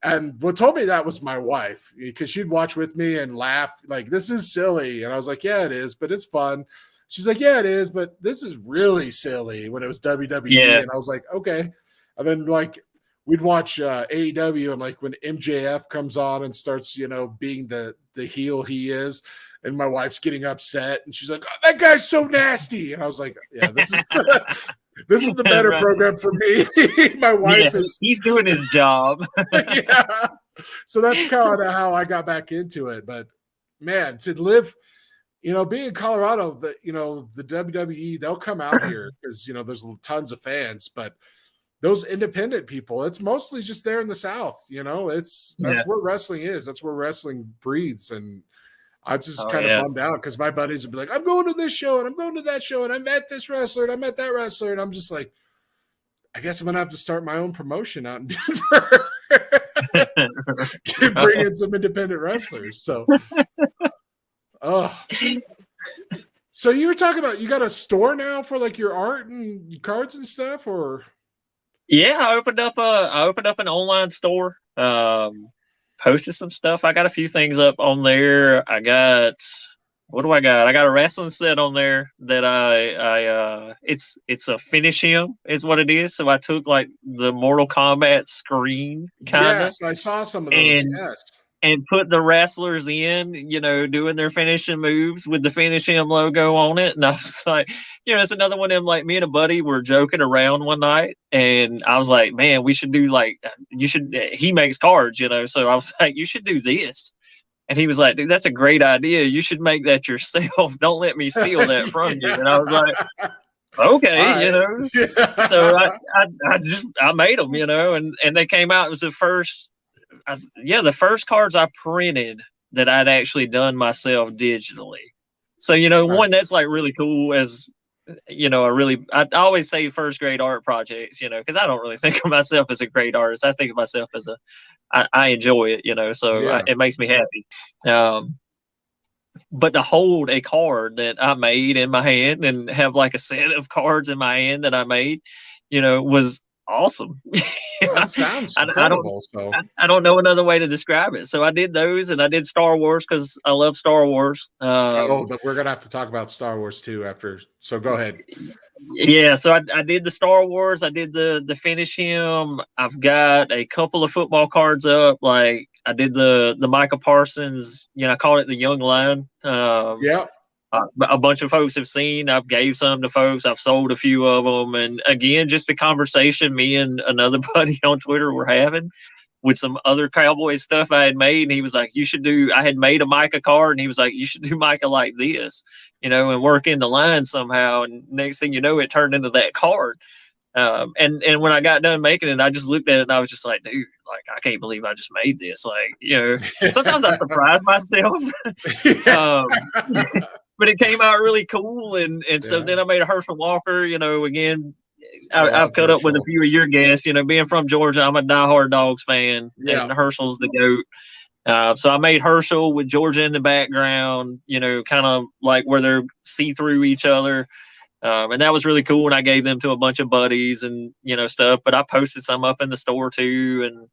And what told me that was my wife, because she'd watch with me and laugh like, this is silly. And I was like, yeah, it is, but it's fun. She's like, yeah, it is, but this is really silly, when it was WWE. Yeah. And I was like, okay. And then like we'd watch AEW, and like when MJF comes on and starts, being the heel he is, and my wife's getting upset, and she's like, oh, that guy's so nasty. And I was like, yeah, this is this is the better program for me. My wife he's doing his job. Yeah. So that's kind of how I got back into it. But man, to live being in Colorado, the WWE, they'll come out here because there's tons of fans, but those independent people, it's mostly just there in the South. That's where wrestling is. That's where wrestling breathes. And I just kind of bummed out because my buddies would be like, I'm going to this show and I'm going to that show and I met this wrestler and I met that wrestler. And I'm just like, I guess I'm going to have to start my own promotion out in Denver. Bring in some independent wrestlers. So, so you were talking about, you got a store now for like your art and cards and stuff, or? Yeah, I opened up an online store. Posted some stuff. I got a few things up on there. What do I got? I got a wrestling set on there that it's a finish him is what it is. So I took like the Mortal Kombat screen kind of. Yes, I saw some of those. And put the wrestlers in, doing their finishing moves with the Finish Him logo on it. And I was like, it's another one of them, like me and a buddy were joking around one night. And I was like, man, we should do he makes cards, So I was like, you should do this. And he was like, dude, that's a great idea. You should make that yourself. Don't let me steal that from you. And I was like, okay, right. So I made them, and they came out. It was the first cards I printed that I'd actually done myself digitally. So, one that's like really cool as, I always say first grade art projects, because I don't really think of myself as a great artist. I think of myself as I enjoy it, so it makes me happy. But to hold a card that I made in my hand and have like a set of cards in my hand that I made, was awesome. That sounds incredible. I don't know another way to describe it. So I did those, and I did Star Wars because I love Star Wars. We're gonna have to talk about Star Wars too after. So go ahead. Yeah, so I did the Star Wars. I did the Finish Him. I've got a couple of football cards up. Like I did the Micah Parsons. I called it the Young Lion. A bunch of folks have seen. I've gave some to folks. I've sold a few of them. And again, just the conversation me and another buddy on Twitter were having with some other cowboy stuff I had made. And he was like, I had made a Micah card. And he was like, you should do Micah like this, and work in the line somehow. And next thing you know, it turned into that card. And when I got done making it, I just looked at it and I was just like, dude, like, I can't believe I just made this. Like, sometimes I surprise myself. But it came out really cool, and so then I made a Herschel Walker. Again, I've cut up with a few of your guests. Being from Georgia, I'm a diehard Dogs fan, and Herschel's the GOAT. So I made Herschel with Georgia in the background. Kind of like where they're see through each other, and that was really cool. And I gave them to a bunch of buddies and stuff. But I posted some up in the store too, and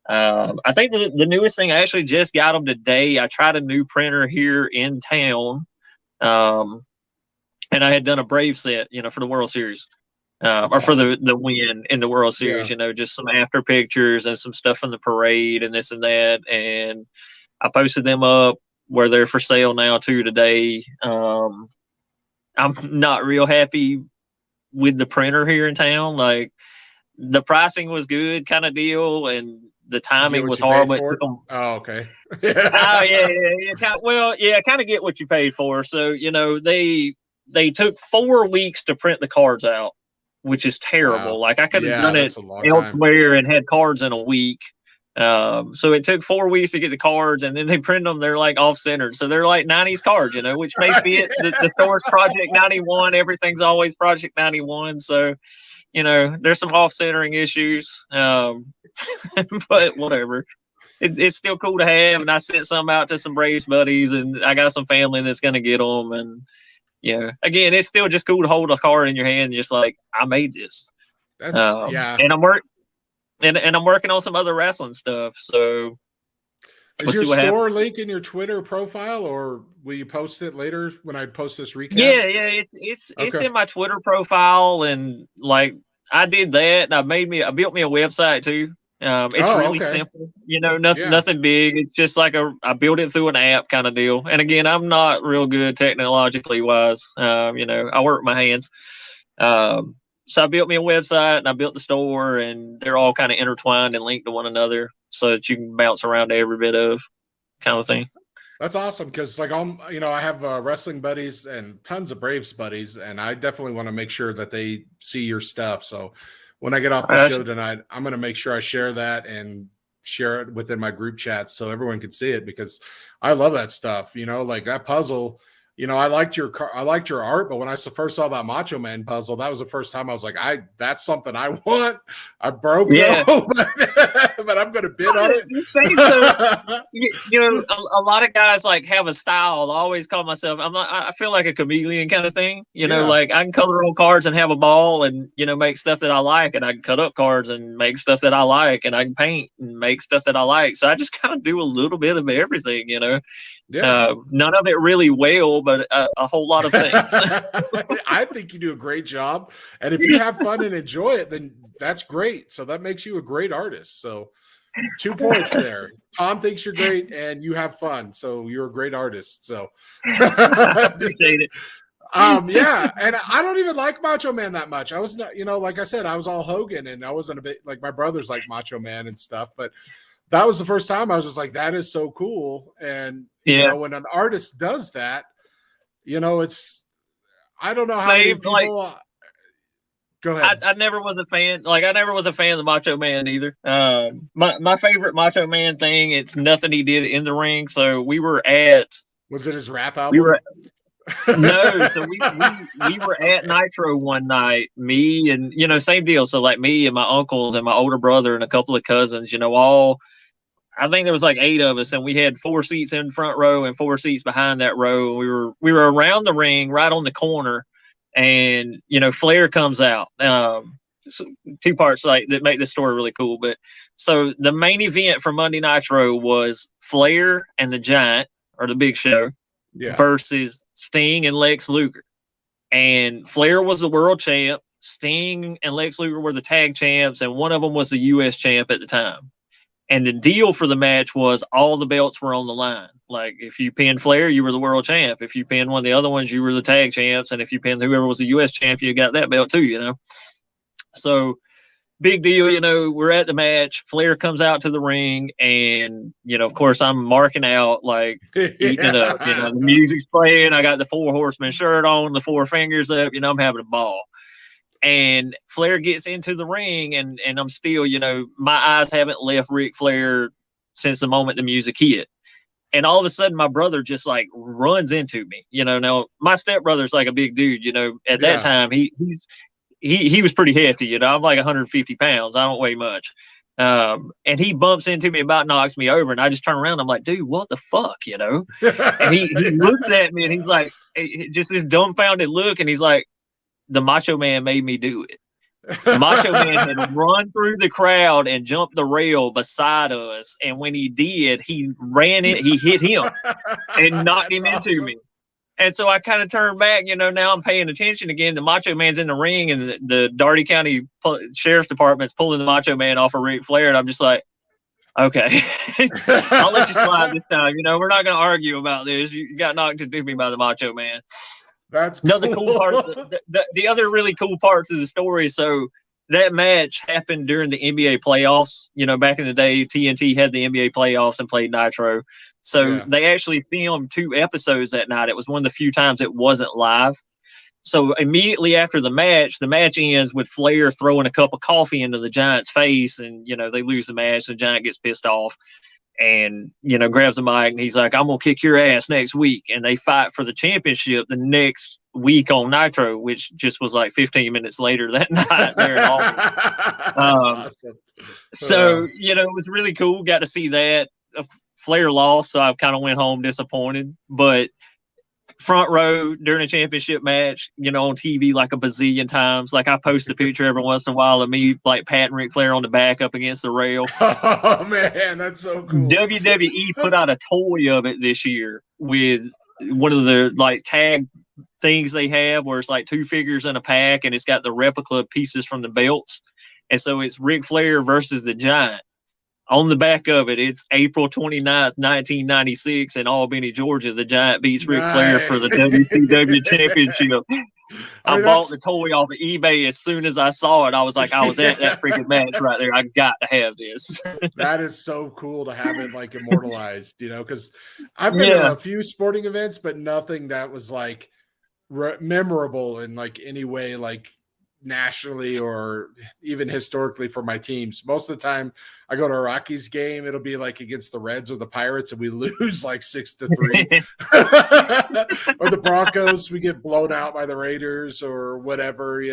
I think the newest thing, I actually just got them today. I tried a new printer here in town. And I had done a Brave set, for the World Series, or for the win in the World Series, just some after pictures and some stuff from the parade and this and that. And I posted them up where they're for sale now too today. I'm not real happy with the printer here in town. Like the pricing was good kind of deal. And the timing was horrible. Oh, okay. Kind of get what you paid for. So, they took 4 weeks to print the cards out, which is terrible. Wow. Like I could have done it elsewhere and had cards in a week. So it took 4 weeks to get the cards, and then they print them. They're like off-centered. So they're like 90s cards, which may fit the store's Project 91. Everything's always Project 91. So, there's some off-centering issues. But whatever. It's still cool to have, and I sent some out to some Braves buddies, and I got some family that's going to get them. And again, it's still just cool to hold a card in your hand, just like I made this. And I'm working on some other wrestling stuff. So is your store link in your Twitter profile, or will you post it later when I post this recap? Yeah, it's in my Twitter profile, and like I did that, and I built me a website too. It's really simple, nothing big. It's just like I built it through an app kind of deal. And again, I'm not real good technologically wise. I work my hands. So I built me a website and I built the store, and they're all kind of intertwined and linked to one another so that you can bounce around to every bit of kind of thing. That's awesome because, like, I have wrestling buddies and tons of Braves buddies, and I definitely want to make sure that they see your stuff. So when I get off the show tonight, I'm going to make sure I share that and share it within my group chats so everyone can see it because I love that stuff. Like that puzzle. I liked your art, but when I first saw that Macho Man puzzle, that was the first time I was like, that's something I want. I broke though, but I'm going to bid on it. A lot of guys like have a style. I always call myself, I feel like a chameleon kind of thing. Like I can color on cards and have a ball and, make stuff that I like, and I can cut up cards and make stuff that I like, and I can paint and make stuff that I like. So I just kind of do a little bit of everything, none of it really well, but a whole lot of things. I think you do a great job. And if you have fun and enjoy it, then that's great. So that makes you a great artist. So 2 points there. Tom thinks you're great and you have fun. So you're a great artist. So I appreciate it. Yeah. And I don't even like Macho Man that much. I was not, like I said, I was all Hogan and I wasn't a bit like my brothers like Macho Man and stuff, but that was the first time I was just like, that is so cool. And when an artist does that, it's, I don't know how many people. Go ahead. I never was a fan. Like I never was a fan of the Macho Man either. My favorite Macho Man thing, it's nothing he did in the ring. So we were at. Was it his rap album? We were. No, so we were at Nitro one night. Me and same deal. So like me and my uncles and my older brother and a couple of cousins. All. I think there was like 8 of us, and we had 4 seats in front row and 4 seats behind that row. We were around the ring, right on the corner, and Flair comes out. So 2 parts like that make this story really cool. But so the main event for Monday Nitro was Flair and the Giant, or the Big Show, versus Sting and Lex Luger. And Flair was the world champ. Sting and Lex Luger were the tag champs, and one of them was the U.S. champ at the time. And the deal for the match was all the belts were on the line. Like if you pinned Flair, you were the world champ. If you pinned one of the other ones, you were the tag champs. And if you pinned whoever was the U.S. champ, you got that belt too, So big deal, we're at the match. Flair comes out to the ring and, of course I'm marking out, like eating it up. The music's playing. I got the 4 Horsemen shirt on, the 4 fingers up, I'm having a ball. And Flair gets into the ring, and I'm still, my eyes haven't left Ric Flair since the moment the music hit. And all of a sudden, my brother just like runs into me. Now my stepbrother's like a big dude. At that time, he was pretty hefty. I'm like 150 pounds. I don't weigh much. And he bumps into me, about knocks me over, and I just turn around. I'm like, dude, what the fuck, And he looks at me, and he's like, just this dumbfounded look, and he's like, the Macho Man made me do it. The Macho Man had run through the crowd and jumped the rail beside us. And when he did, he ran it, he hit him and knocked him into me. And so I kind of turned back, now I'm paying attention again. The Macho Man's in the ring, and the Daugherty County Sheriff's Department's pulling the Macho Man off of Ric Flair. And I'm just like, okay, I'll let you slide this time. We're not going to argue about this. You got knocked into me by the Macho Man. That's another cool part. The other really cool part to the story. So that match happened during the NBA playoffs. Back in the day, TNT had the NBA playoffs and played Nitro. So they actually filmed 2 episodes that night. It was one of the few times it wasn't live. So immediately after the match ends with Flair throwing a cup of coffee into the Giant's face, and they lose the match. The Giant gets pissed off. And, grabs the mic and he's like, I'm going to kick your ass next week. And they fight for the championship the next week on Nitro, which just was like 15 minutes later that night. There awesome. So, it was really cool. Got to see that. Flair lost, so I kind of went home disappointed. But front row during a championship match, on TV like a bazillion times. Like I post a picture every once in a while of me like patting Ric Flair on the back up against the rail. Oh man, that's so cool. WWE put out a toy of it this year with one of the like tag things they have where it's like 2 figures in a pack, and it's got the replica pieces from the belts. And so it's Ric Flair versus the Giant. On the back of it, it's April 29th, 1996 in Albany, Georgia. The Giant beats Ric Flair for the WCW championship. I bought the toy off of eBay as soon as I saw it. I was like, I was at that freaking match right there. I got to have this. That is so cool to have it like immortalized, because I've been to a few sporting events, but nothing that was like memorable in like any way, like nationally or even historically for my teams. Most of the time I go to a Rockies game, it'll be like against the Reds or the Pirates and we lose like 6-3 or the Broncos, we get blown out by the Raiders or whatever.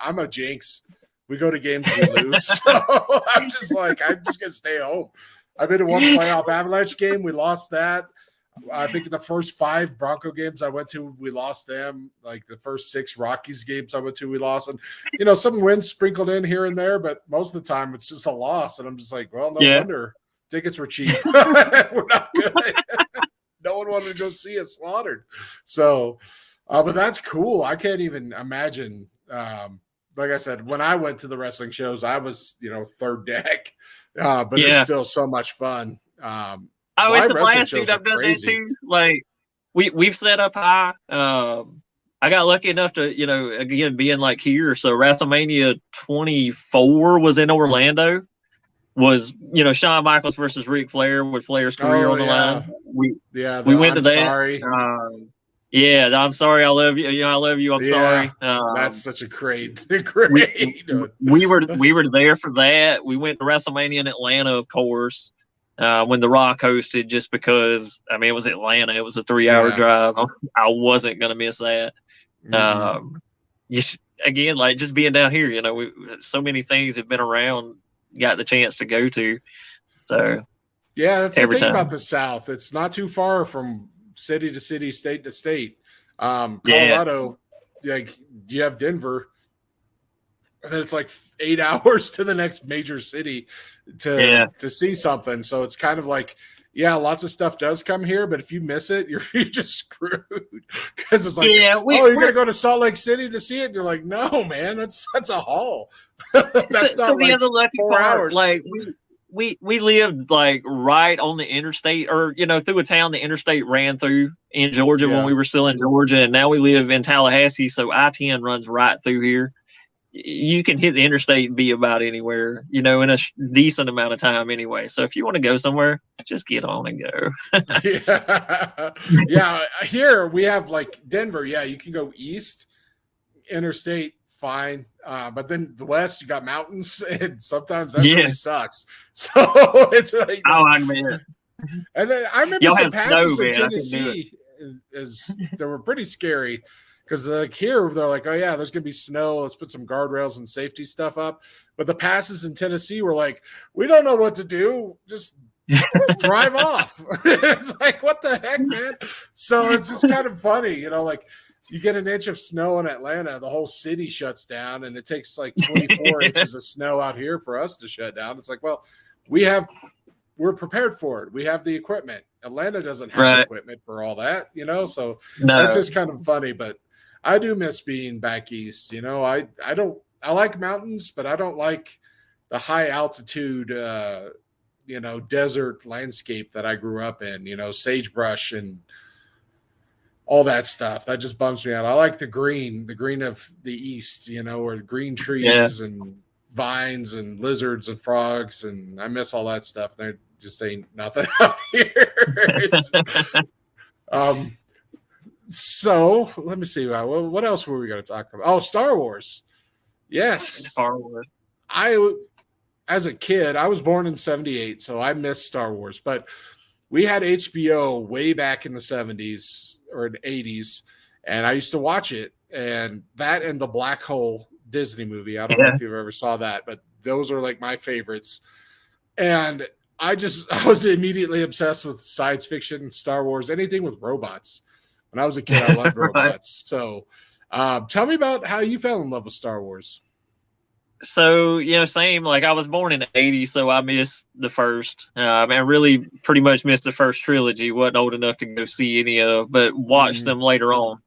I'm a jinx. We go to games, we lose. So I'm just gonna stay home. I've been to one playoff Avalanche game, we lost that. I think the first 5 Bronco games I went to, we lost them. Like the first 6 Rockies games I went to, we lost. And, some wins sprinkled in here and there, but most of the time it's just a loss. And I'm just like, well, no wonder tickets were cheap. We're not good. No one wanted to go see us slaughtered. So, but that's cool. I can't even imagine. Like I said, when I went to the wrestling shows, I was, third deck. But it's still so much fun. Oh, it's a blast, dude. I've done that too. Like we've set up high. I got lucky enough to, again, being like here. So WrestleMania 24 was in Orlando. Was, Shawn Michaels versus Ric Flair with Flair's career on the line. We went to that. Sorry. I'm sorry. I love you. I love you. I'm sorry. That's such a great. We were there for that. We went to WrestleMania in Atlanta, of course. When The Rock hosted, just because, it was Atlanta. It was a 3-hour drive. I wasn't going to miss that. Again, like just being down here, so many things have been around, got the chance to go to. So, that's the thing about the South. It's not too far from city to city, state to state. Colorado, like you have Denver, and then it's like 8 hours to the next major city to see something. So it's kind of like, lots of stuff does come here, but if you miss it, you're just screwed. Because it's like, you're gonna go to Salt Lake City to see it. And you're like, no, man, that's a haul. That's not like the other lucky 4 hours. Like we lived like right on the interstate, or through a town the interstate ran through in Georgia when we were still in Georgia, and now we live in Tallahassee, so I-10 runs right through here. You can hit the interstate and be about anywhere, in a decent amount of time anyway. So if you want to go somewhere, just get on and go. Here we have like Denver. Yeah, you can go east, interstate, fine. But then the west, you got mountains, and sometimes that really sucks. So it's like, I mean, and then I remember some passes in Tennessee they were pretty scary. Because like here, they're like, oh, yeah, there's going to be snow. Let's put some guardrails and safety stuff up. But the passes in Tennessee were like, we don't know what to do. Just drive off. It's like, what the heck, man? So it's just kind of funny. Like you get an inch of snow in Atlanta, the whole city shuts down. And it takes like 24 inches of snow out here for us to shut down. It's like, well, we're prepared for it. We have the equipment. Atlanta doesn't have the equipment for all that, So that's just kind of funny. But I do miss being back east. I like mountains, but I don't like the high altitude, desert landscape that I grew up in, sagebrush and all that stuff. That just bums me out. I like the green of the east, or green trees and vines and lizards and frogs. And I miss all that stuff. There just ain't nothing out here. So let me see. What else were we going to talk about? Oh, Star Wars. Yes. Star Wars. As a kid, I was born in 78, so I missed Star Wars. But we had HBO way back in the 70s or the 80s, and I used to watch it. And that and the Black Hole Disney movie. I don't know if you've ever saw that, but those are like my favorites. And I was immediately obsessed with science fiction, Star Wars, anything with robots. When I was a kid, I loved robots. So tell me about how you fell in love with Star Wars. So, same. Like I was born in the 80s, so I missed the first. I really pretty much missed the first trilogy. Wasn't old enough to go see any of, but watched them later on.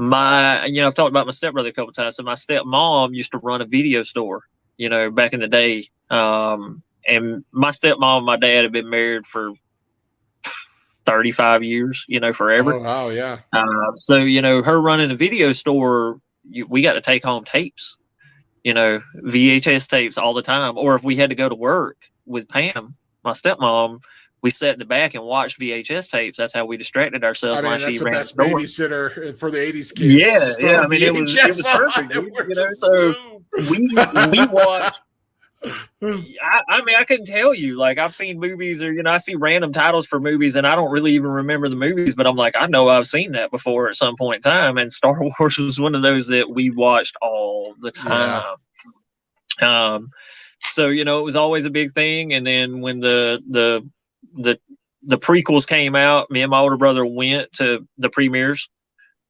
I've talked about my stepbrother a couple of times. So my stepmom used to run a video store, back in the day. And my stepmom and my dad had been married for 35 years, forever. Oh, wow, yeah. So, her running a video store, we got to take home tapes, VHS tapes all the time. Or if we had to go to work with Pam, my stepmom, we sat in the back and watched VHS tapes. That's how we distracted ourselves while she that's the ran best the store. babysitter for the 80s kids. Yeah. I mean, it was perfect, So we watched. I mean, I couldn't tell you. Like, I've seen movies, or I see random titles for movies, and I don't really even remember the movies. But I'm like, I know I've seen that before at some point in time. And Star Wars was one of those that we watched all the time. Yeah. So it was always a big thing. And then when the prequels came out, me and my older brother went to the premieres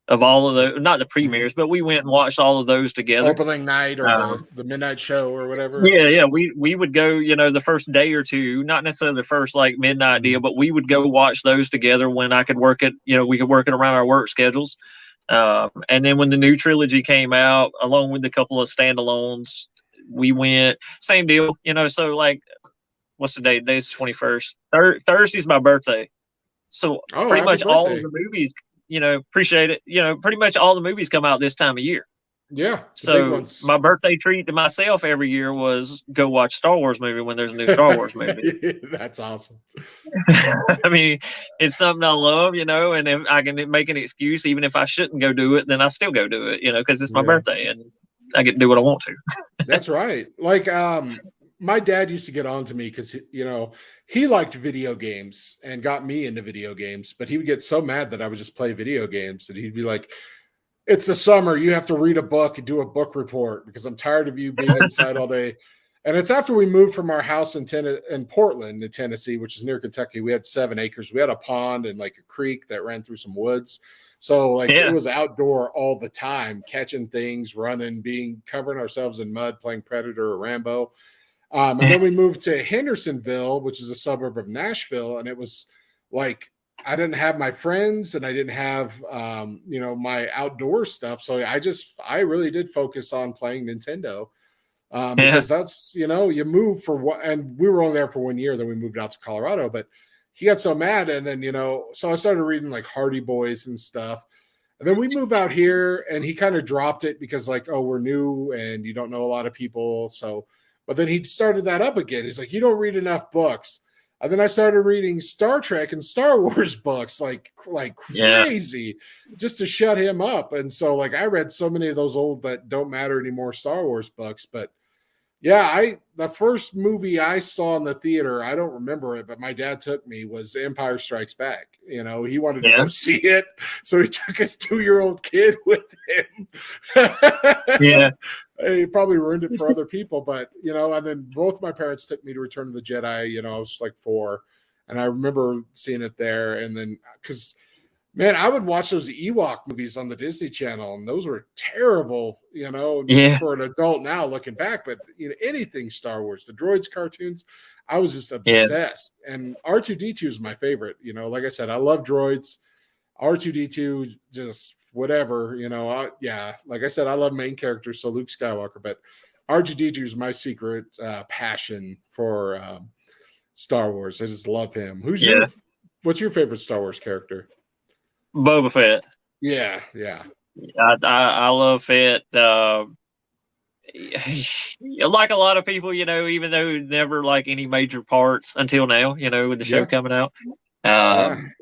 of all of the, not the premieres, but we went and watched all of those together. Opening night or the midnight show or whatever. Yeah. We would go, the first day or two, not necessarily the first like midnight deal, but we would go watch those together when I could work it, we could work it around our work schedules. And then when the new trilogy came out, along with a couple of standalones, we went, same deal, so like, what's the date? Today's 21st. Thursday's my birthday. So pretty much all of the movies, appreciate it. Pretty much all the movies come out this time of year. Yeah. So my birthday treat to myself every year was go watch Star Wars movie when there's a new Star Wars movie. That's awesome. I mean, it's something I love, and if I can make an excuse, even if I shouldn't go do it, then I still go do it, because it's my birthday and I get to do what I want to. That's right. Like, my dad used to get on to me because, he liked video games and got me into video games, but he would get so mad that I would just play video games. And he'd be like, it's the summer. You have to read a book and do a book report because I'm tired of you being inside all day. And it's after we moved from our house in Portland, in Tennessee, which is near Kentucky. We had 7 acres. We had a pond and like a creek that ran through some woods. So like it was outdoor all the time, catching things, running, covering ourselves in mud, playing Predator or Rambo. And then we moved to Hendersonville, which is a suburb of Nashville. And it was like, I didn't have my friends and I didn't have, my outdoor stuff. So I really did focus on playing Nintendo because that's, you move for what, and we were only there for 1 year. Then we moved out to Colorado, but he got so mad. And then, so I started reading like Hardy Boys and stuff. And then we moved out here and he kind of dropped it because like, oh, we're new and you don't know a lot of people. So, but then he started that up again. He's like, you don't read enough books. And then I started reading Star Trek and Star Wars books like crazy just to shut him up. And so like I read so many of those old that don't matter anymore Star Wars books. But yeah, the first movie I saw in the theater, I don't remember it, but my dad took me, was Empire Strikes Back. He wanted to go see it. So he took his 2-year-old kid with him. Yeah. He probably ruined it for other people, but and then both my parents took me to Return of the Jedi. I was like 4, and I remember seeing it there. And then, because man, I would watch those Ewok movies on the Disney Channel, and those were terrible. For an adult now looking back, but anything Star Wars, the droids cartoons, I was just obsessed. And R2-D2 is my favorite. Like I said, I love droids. R2-D2, just whatever, like I said, I love main characters, so Luke Skywalker, but R2-D2 is my secret passion for Star Wars. I just love him. What's your favorite Star Wars character? Boba Fett. Yeah. I love Fett. Like a lot of people, even though never like any major parts until now, with the show coming out.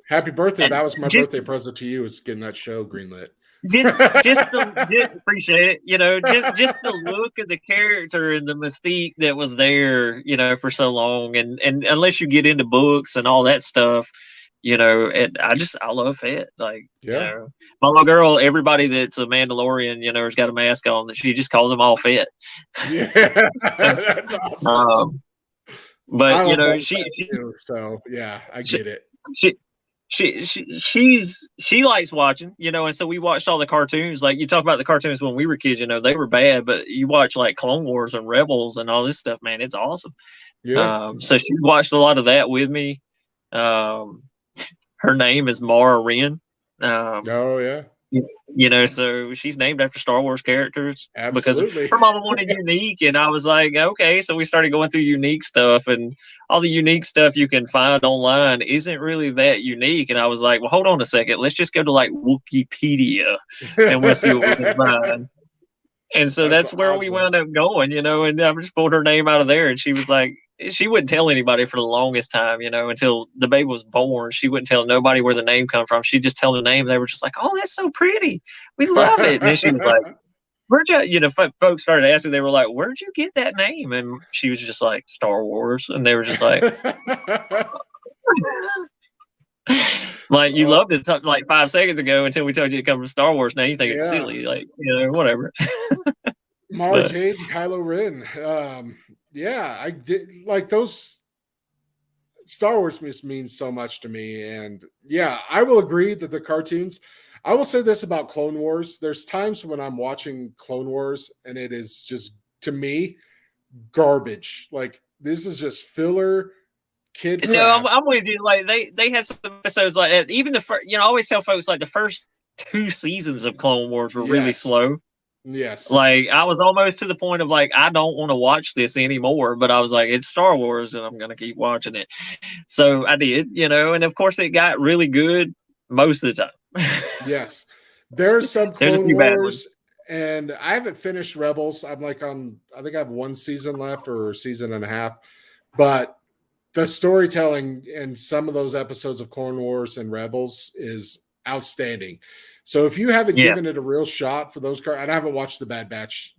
Happy birthday. That was my birthday present to you, is getting that show greenlit. Just appreciate it. Just the look of the character and the mystique that was there, for so long. And unless you get into books and all that stuff, I love Fett. Like, my little girl, everybody that's a Mandalorian, has got a mask on, she just calls them all Fett. Yeah, that's awesome. But she I get it. She likes watching, and so we watched all the cartoons. Like, you talk about the cartoons when we were kids, they were bad, but you watch like Clone Wars and Rebels and all this stuff, man, it's awesome. So she watched a lot of that with me. Her name is Mara Wren. You know, so she's named after Star Wars characters because Absolutely. her mama wanted unique, and I was like, okay. So we started going through unique stuff, and all the unique stuff you can find online isn't really that unique. And I was like, well, hold on a second, let's just go to like Wikipedia, and we'll see what we can find. And so that's where we wound up going, you know, and I just pulled her name out of there, and she was like, she wouldn't tell anybody for the longest time, you know, until the baby was born. She wouldn't tell nobody where the name come from. She'd just tell the name. They were just like, oh, that's so pretty. We love it. And then she was like, where'd you, you know, folks started asking, they were like, where'd you get that name? And she was just like, Star Wars. And they were just like, like, you loved it like 5 seconds ago until we told you it come from Star Wars. Now you think it's silly, like, you know, whatever. Mara Jade and Kylo Ren. Yeah, I did like those. Star Wars means so much to me. And yeah, I will agree that the cartoons, I will say this about Clone Wars. There's times when I'm watching Clone Wars and it is just, to me, garbage. Like, this is just filler kid crap. No, I'm with you. Like, they had some episodes like that. Even the first, you know, I always tell folks, like, the first 2 seasons of Clone Wars were really slow. Yes. Like, I was almost to the point of like, I don't want to watch this anymore, but I was like, it's Star Wars and I'm going to keep watching it. So I did, you know, and of course it got really good most of the time. Yes. There's some Clone Wars and I haven't finished Rebels. I'm like I think I have 1 season left or a season and a half, but the storytelling in some of those episodes of Clone Wars and Rebels is outstanding. So if you haven't given it a real shot for those and I haven't watched the Bad Batch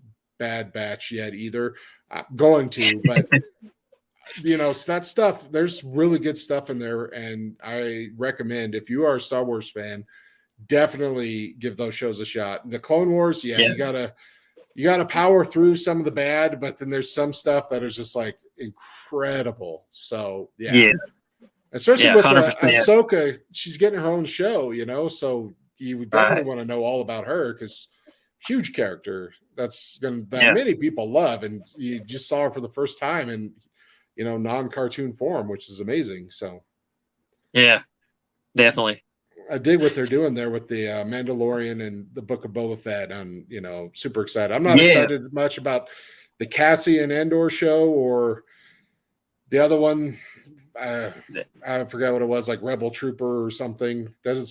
yet either. I'm going to, but you know, that stuff, there's really good stuff in there. And I recommend, if you are a Star Wars fan, definitely give those shows a shot. The Clone Wars, you gotta power through some of the bad, but then there's some stuff that is just like incredible. So especially with Ahsoka, she's getting her own show, you know, so you would definitely want to know all about her because huge character that many people love, and you just saw her for the first time in, you know, non-cartoon form, which is amazing. So yeah, definitely. I dig what they're doing there with the Mandalorian and the Book of Boba Fett. I'm, you know, super excited. I'm not excited much about the Cassian Andor show or the other one. I forgot what it was, like Rebel Trooper or something. Doesn't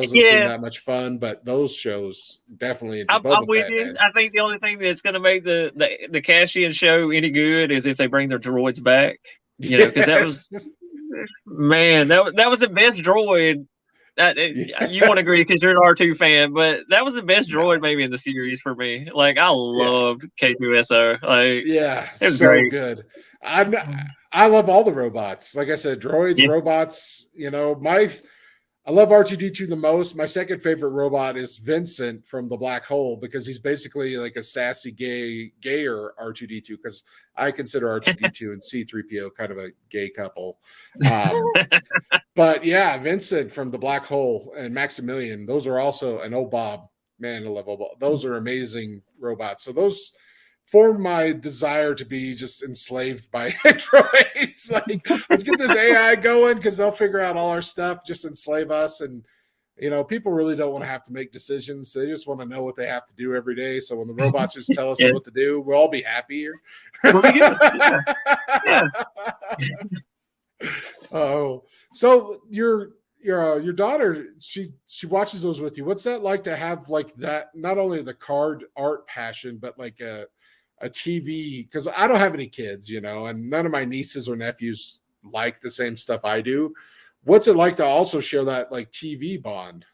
seem that much fun, but those shows definitely. I'm with you. I think the only thing that's going to make the Cassian show any good is if they bring their droids back. You know, because that was that was the best droid. You won't agree because you're an R2 fan, but that was the best droid maybe in the series for me. Like, I loved K2SO. Like, it was so great. Good. I love all the robots. Like I said, droids, robots. You know, I love R2D2 the most. My second favorite robot is Vincent from the Black Hole because he's basically like a sassy gayer R2D2 because I consider R2D2 and C3PO kind of a gay couple. But yeah, Vincent from the Black Hole and Maximilian, those are also an Bob. Man, I love Bob. Those are amazing robots. So those formed my desire to be just enslaved by androids. Like, let's get this AI going because they'll figure out all our stuff, just enslave us. And, you know, people really don't want to have to make decisions. They just want to know what they have to do every day. So when the robots just tell us what to do, we'll all be happier. Oh, so your daughter, she watches those with you. What's that like to have like that? Not only the card art passion, but like a TV, because I don't have any kids, you know, and none of my nieces or nephews like the same stuff I do. What's it like to also share that like TV bond?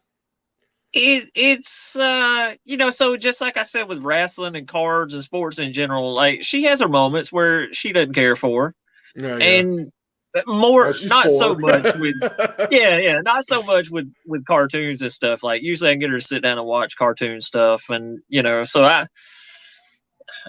It's you know, so just like I said with wrestling and cards and sports in general, like she has her moments where she doesn't care for, and more not so much with not so much with cartoons and stuff. Like usually I can get her to sit down and watch cartoon stuff, and you know, so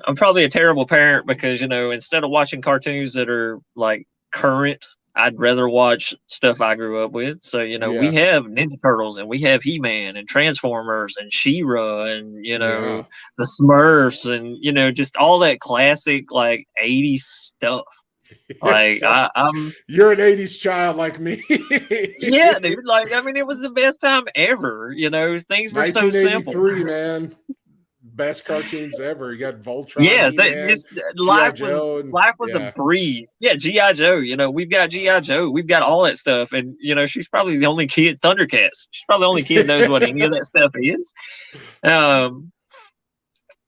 I'm probably a terrible parent because, you know, instead of watching cartoons that are like current, I'd rather watch stuff I grew up with. So, you know, we have Ninja Turtles and we have He-Man and Transformers and She-Ra and, you know, the Smurfs and, you know, just all that classic like 80s stuff. Like So, I'm you're an 80s child like me. yeah, dude. Like I mean, it was the best time ever. You know, things were so simple. 1983, man. Best cartoons ever. You got Voltron, Yeah, He-Man, just G.I. Joe, and life was a yeah. breeze. Yeah, GI Joe. You know, we've got GI Joe. We've got all that stuff, and you know, she's probably the only kid. Thundercats. She's probably the only kid knows what any of that stuff is. Um,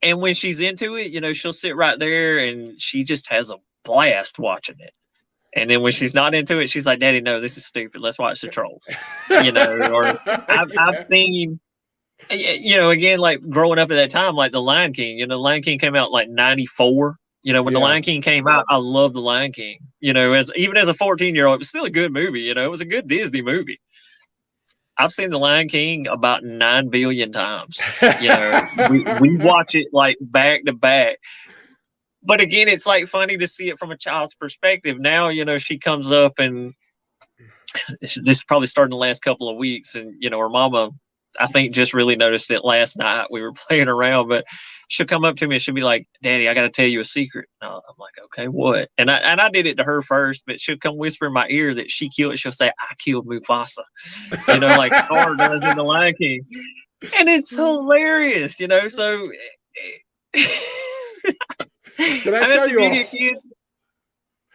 and when she's into it, you know, she'll sit right there and she just has a blast watching it. And then when she's not into it, she's like, "Daddy, no, this is stupid. Let's watch the Trolls." You know, or I've seen, you know, again, like growing up at that time, like the Lion King. You know, the Lion King came out like '94. You know, when the Yeah. Lion King came out, I loved the Lion King. You know, as even as a 14-year-old, it was still a good movie. You know, it was a good Disney movie. I've seen the Lion King about 9 billion times. You know, we watch it like back to back. But again, it's like funny to see it from a child's perspective. Now, you know, she comes up and this probably started in the last couple of weeks, and you know, her mama, I think, just really noticed it last night. We were playing around, but she'll come up to me and she'll be like, "Daddy, I got to tell you a secret." And I'm like, "Okay, what?" And I did it to her first, but she'll come whisper in my ear that she killed. She'll say, "I killed Mufasa," you know, like Scar does in the Lion King, and it's hilarious, you know. So. Did I tell you? Media kids,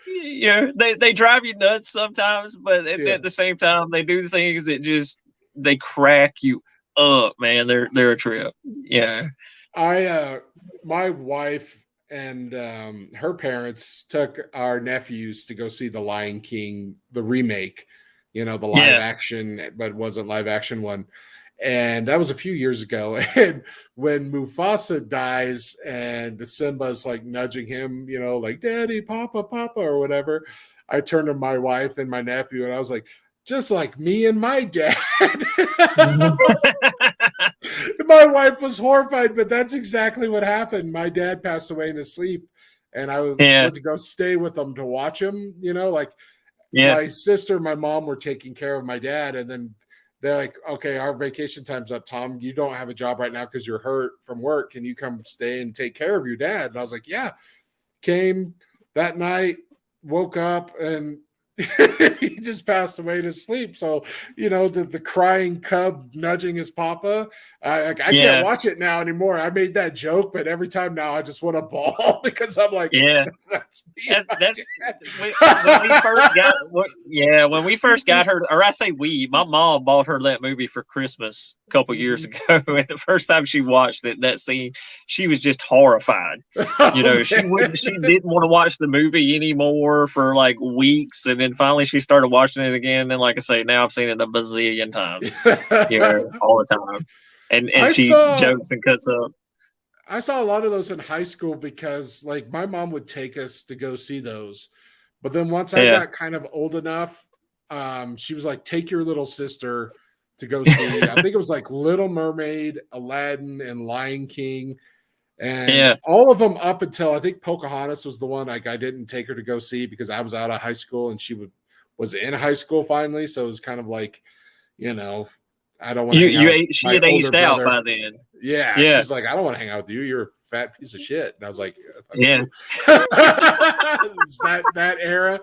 you know, they drive you nuts sometimes, but at the same time, they do things that just they crack you up, man. They're a trip. Yeah. My wife and her parents took our nephews to go see the Lion King, the remake, you know, the live action, but wasn't live action one. And that was a few years ago. And when Mufasa dies and Simba's like nudging him, you know, like "Daddy, Papa, Papa," or whatever, I turned to my wife and my nephew and I was like, "Just like me and my dad." My wife was horrified, but that's exactly what happened. My dad passed away in his sleep, and I went to go stay with him to watch him, you know, like my sister, my mom were taking care of my dad, and then they're like, "Okay, our vacation time's up, Tom. You don't have a job right now because you're hurt from work. Can you come stay and take care of your dad?" And I was like, "Yeah." Came that night, woke up, and he just passed away in his sleep. So, you know, the crying cub nudging his papa, I can't watch it now anymore. I made that joke, but every time now I just want to bawl because I'm like, that's me. That's when we first got when we first got her, or I say my mom bought her that movie for Christmas a couple years ago. And the first time she watched it, that scene, she was just horrified. You know, she didn't want to watch the movie anymore for like weeks, and then finally she started watching it again. And like I say, now I've seen it a bazillion times, you know, all the time. And she jokes and cuts up. I saw a lot of those in high school because like my mom would take us to go see those. But then once I got kind of old enough, she was like, "Take your little sister to go see." I think it was like Little Mermaid, Aladdin, and Lion King. And all of them up until I think Pocahontas was the one like I didn't take her to go see because I was out of high school and she was in high school finally. So it was kind of like, you know, I don't want to she had aged out by then. Yeah. She's like, "I don't want to hang out with you. You're a fat piece of shit." And I was like, that era.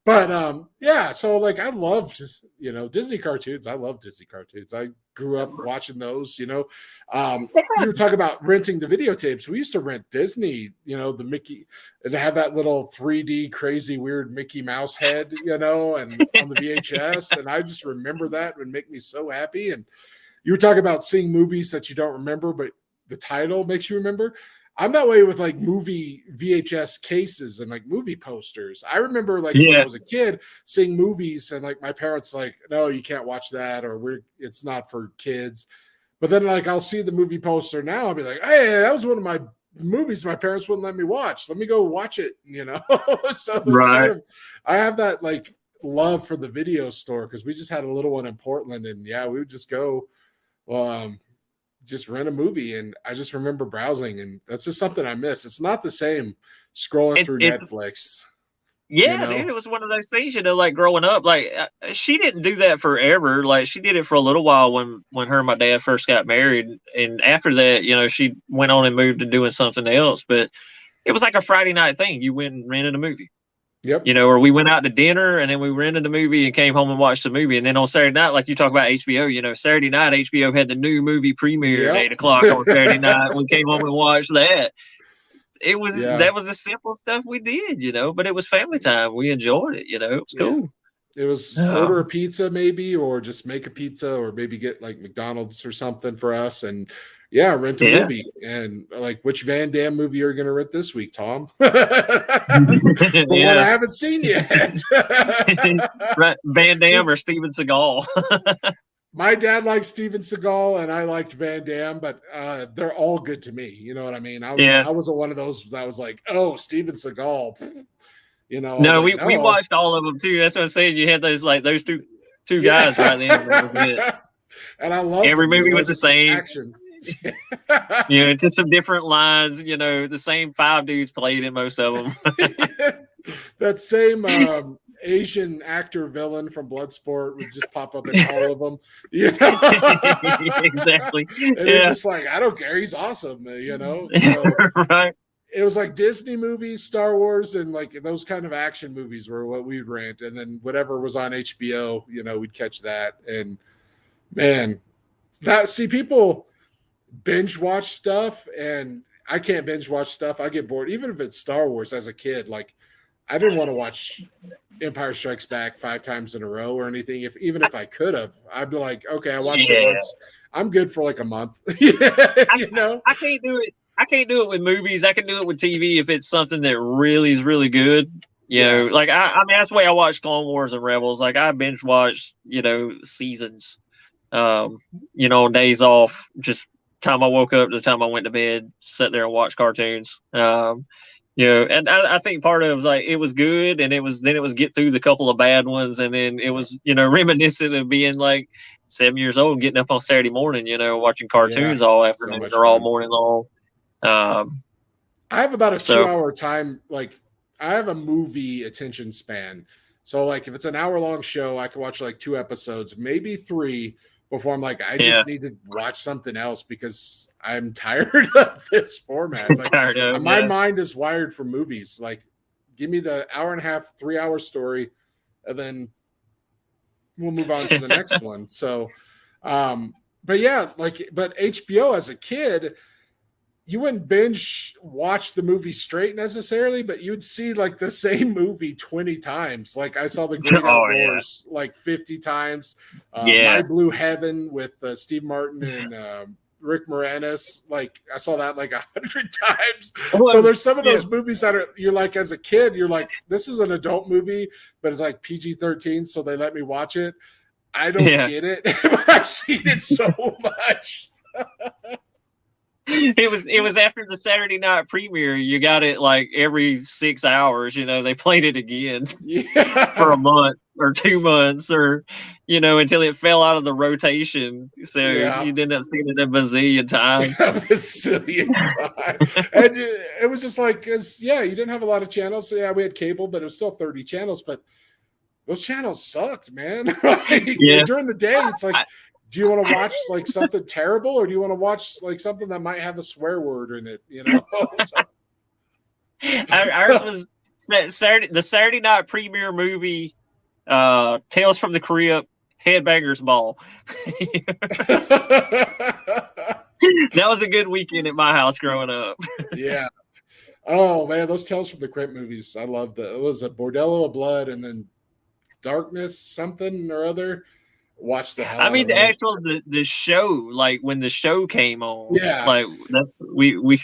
But so like I loved, you know, Disney cartoons. I love Disney cartoons. I grew up watching those, you know. You were talking about renting the videotapes. We used to rent Disney, you know, the Mickey, and have that little 3D crazy weird Mickey Mouse head, you know, and on the VHS. And I just remember that would make me so happy. And you were talking about seeing movies that you don't remember, but the title makes you remember. I'm that way with like movie VHS cases and like movie posters. I remember like when I was a kid seeing movies and like my parents like, "No, you can't watch that," or it's not for kids. But then like I'll see the movie poster now. I'll be like, "Hey, that was one of my movies my parents wouldn't let me watch. Let me go watch it," you know? So it's kind of, I have that like love for the video store because we just had a little one in Portland, and we would just go just rent a movie. And I just remember browsing, and that's just something I miss. It's not the same scrolling through Netflix. Yeah, you know? Dude, it was one of those things, you know, like growing up, like she didn't do that forever. Like she did it for a little while when her and my dad first got married. And after that, you know, she went on and moved to doing something else. But it was like a Friday night thing. You went and rented a movie. Yep. You know, or we went out to dinner and then we rented the movie and came home and watched the movie. And then on Saturday night, like you talk about HBO, you know, Saturday night, HBO had the new movie premiere at 8:00 on Saturday night. We came home and watched that. That was the simple stuff we did, you know, but it was family time. We enjoyed it, you know, it was cool. It was order a pizza maybe, or just make a pizza, or maybe get like McDonald's or something for us, and rent a movie. And like, which Van Damme movie are you going to rent this week, Tom? One I haven't seen yet. Right, Van Damme or Steven Seagal. My dad liked Steven Seagal, and I liked Van Damme, but they're all good to me. You know what I mean? I wasn't one of those that was like, oh, Steven Seagal. You know, no, we watched all of them too. That's what I'm saying. You had those two guys right there. That was it. And I love every movie was the same action. You know, just some different lines. You know, the same 5 dudes played in most of them. That same Asian actor villain from Bloodsport would just pop up in all of them. You know? Exactly. And it's just like, I don't care. He's awesome. You know, so, right. It was like Disney movies, Star Wars, and like those kind of action movies were what we'd rent. And then whatever was on HBO, you know, we'd catch that. And man, people binge watch stuff, and I can't binge watch stuff. I get bored. Even if it's Star Wars as a kid, like I didn't want to watch Empire Strikes Back 5 times in a row or anything. Even if I could have, I'd be like, okay, I watched it once. I'm good for like a month. You know, I can't do it. I can't do it with movies. I can do it with TV if it's something that really is really good. You know, like I mean, that's the way I watch Clone Wars and Rebels. Like I binge watch, you know, seasons. You know, on days off, just time I woke up to the time I went to bed, sit there and watch cartoons. You know, and I think part of it was like it was good, and it was get through the couple of bad ones, and then it was, you know, reminiscent of being like 7 years old and getting up on Saturday morning, you know, watching cartoons all afternoon or all morning long. I have about a 2-hour time. Like I have a movie attention span. So like if it's an hour-long show, I can watch like 2 episodes, maybe 3, before I'm like, I just need to watch something else because I'm tired of this format. Like my mind is wired for movies. Like give me the 1.5, 3-hour story, and then we'll move on to the next one. So but HBO as a kid, you wouldn't binge watch the movie straight necessarily, but you'd see like the same movie 20 times. Like I saw The Great Outdoors like 50 times. My Blue Heaven with Steve Martin and Rick Moranis. Like I saw that like 100 times. So there's some of those movies that you're like, as a kid, you're like, this is an adult movie, but it's like PG-13, so they let me watch it. I don't get it, but I've seen it so much. It was after the Saturday night premiere. You got it like every 6 hours. You know, they played it again for a month or 2 months, or you know, until it fell out of the rotation. So you ended up seeing it a bazillion times. A bazillion times. And it was just like, you didn't have a lot of channels. So we had cable, but it was still 30 channels. But those channels sucked, man. During the day, it's like, do you want to watch like something terrible, or do you want to watch like something that might have a swear word in it? You know, ours was the Saturday night premiere movie, Tales from the Crypt, Headbangers Ball. That was a good weekend at my house growing up. Yeah. Oh man, those Tales from the Crypt movies, I loved it. It was a Bordello of Blood, and then Darkness something or other. Watch the hell. I mean, the show, like when the show came on, like that's we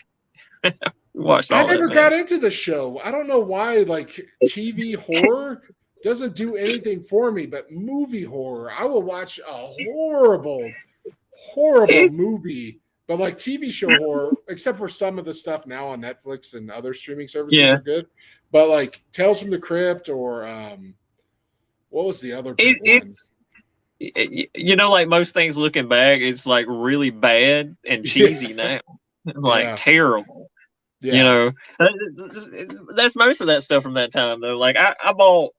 watched. I never got into the show. I don't know why. Like TV horror doesn't do anything for me, but movie horror, I will watch a horrible movie. But like TV show horror, except for some of the stuff now on Netflix and other streaming services are good. But like Tales from the Crypt or what was the other big one? You know, like most things looking back, it's like really bad and cheesy now. It's like terrible. Yeah. You know, that's most of that stuff from that time though. Like I bought,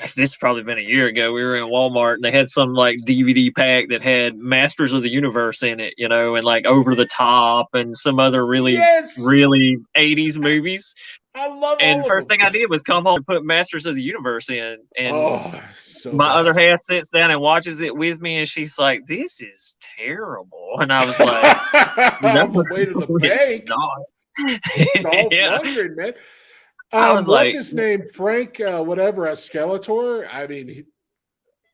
this has probably been a year ago. We were in Walmart and they had some like DVD pack that had Masters of the Universe in it, you know, and like Over the Top and some other really 80s movies. I love And all first of them. thing I did was come home and put Masters of the Universe in. And so my bad. other half sits down and watches it with me, and she's like, "This is terrible." And I was like, "No, On the way to the bank. Dolph yeah. Lundgren, man. I was What's like, his name? Frank, whatever, Skeletor. I mean,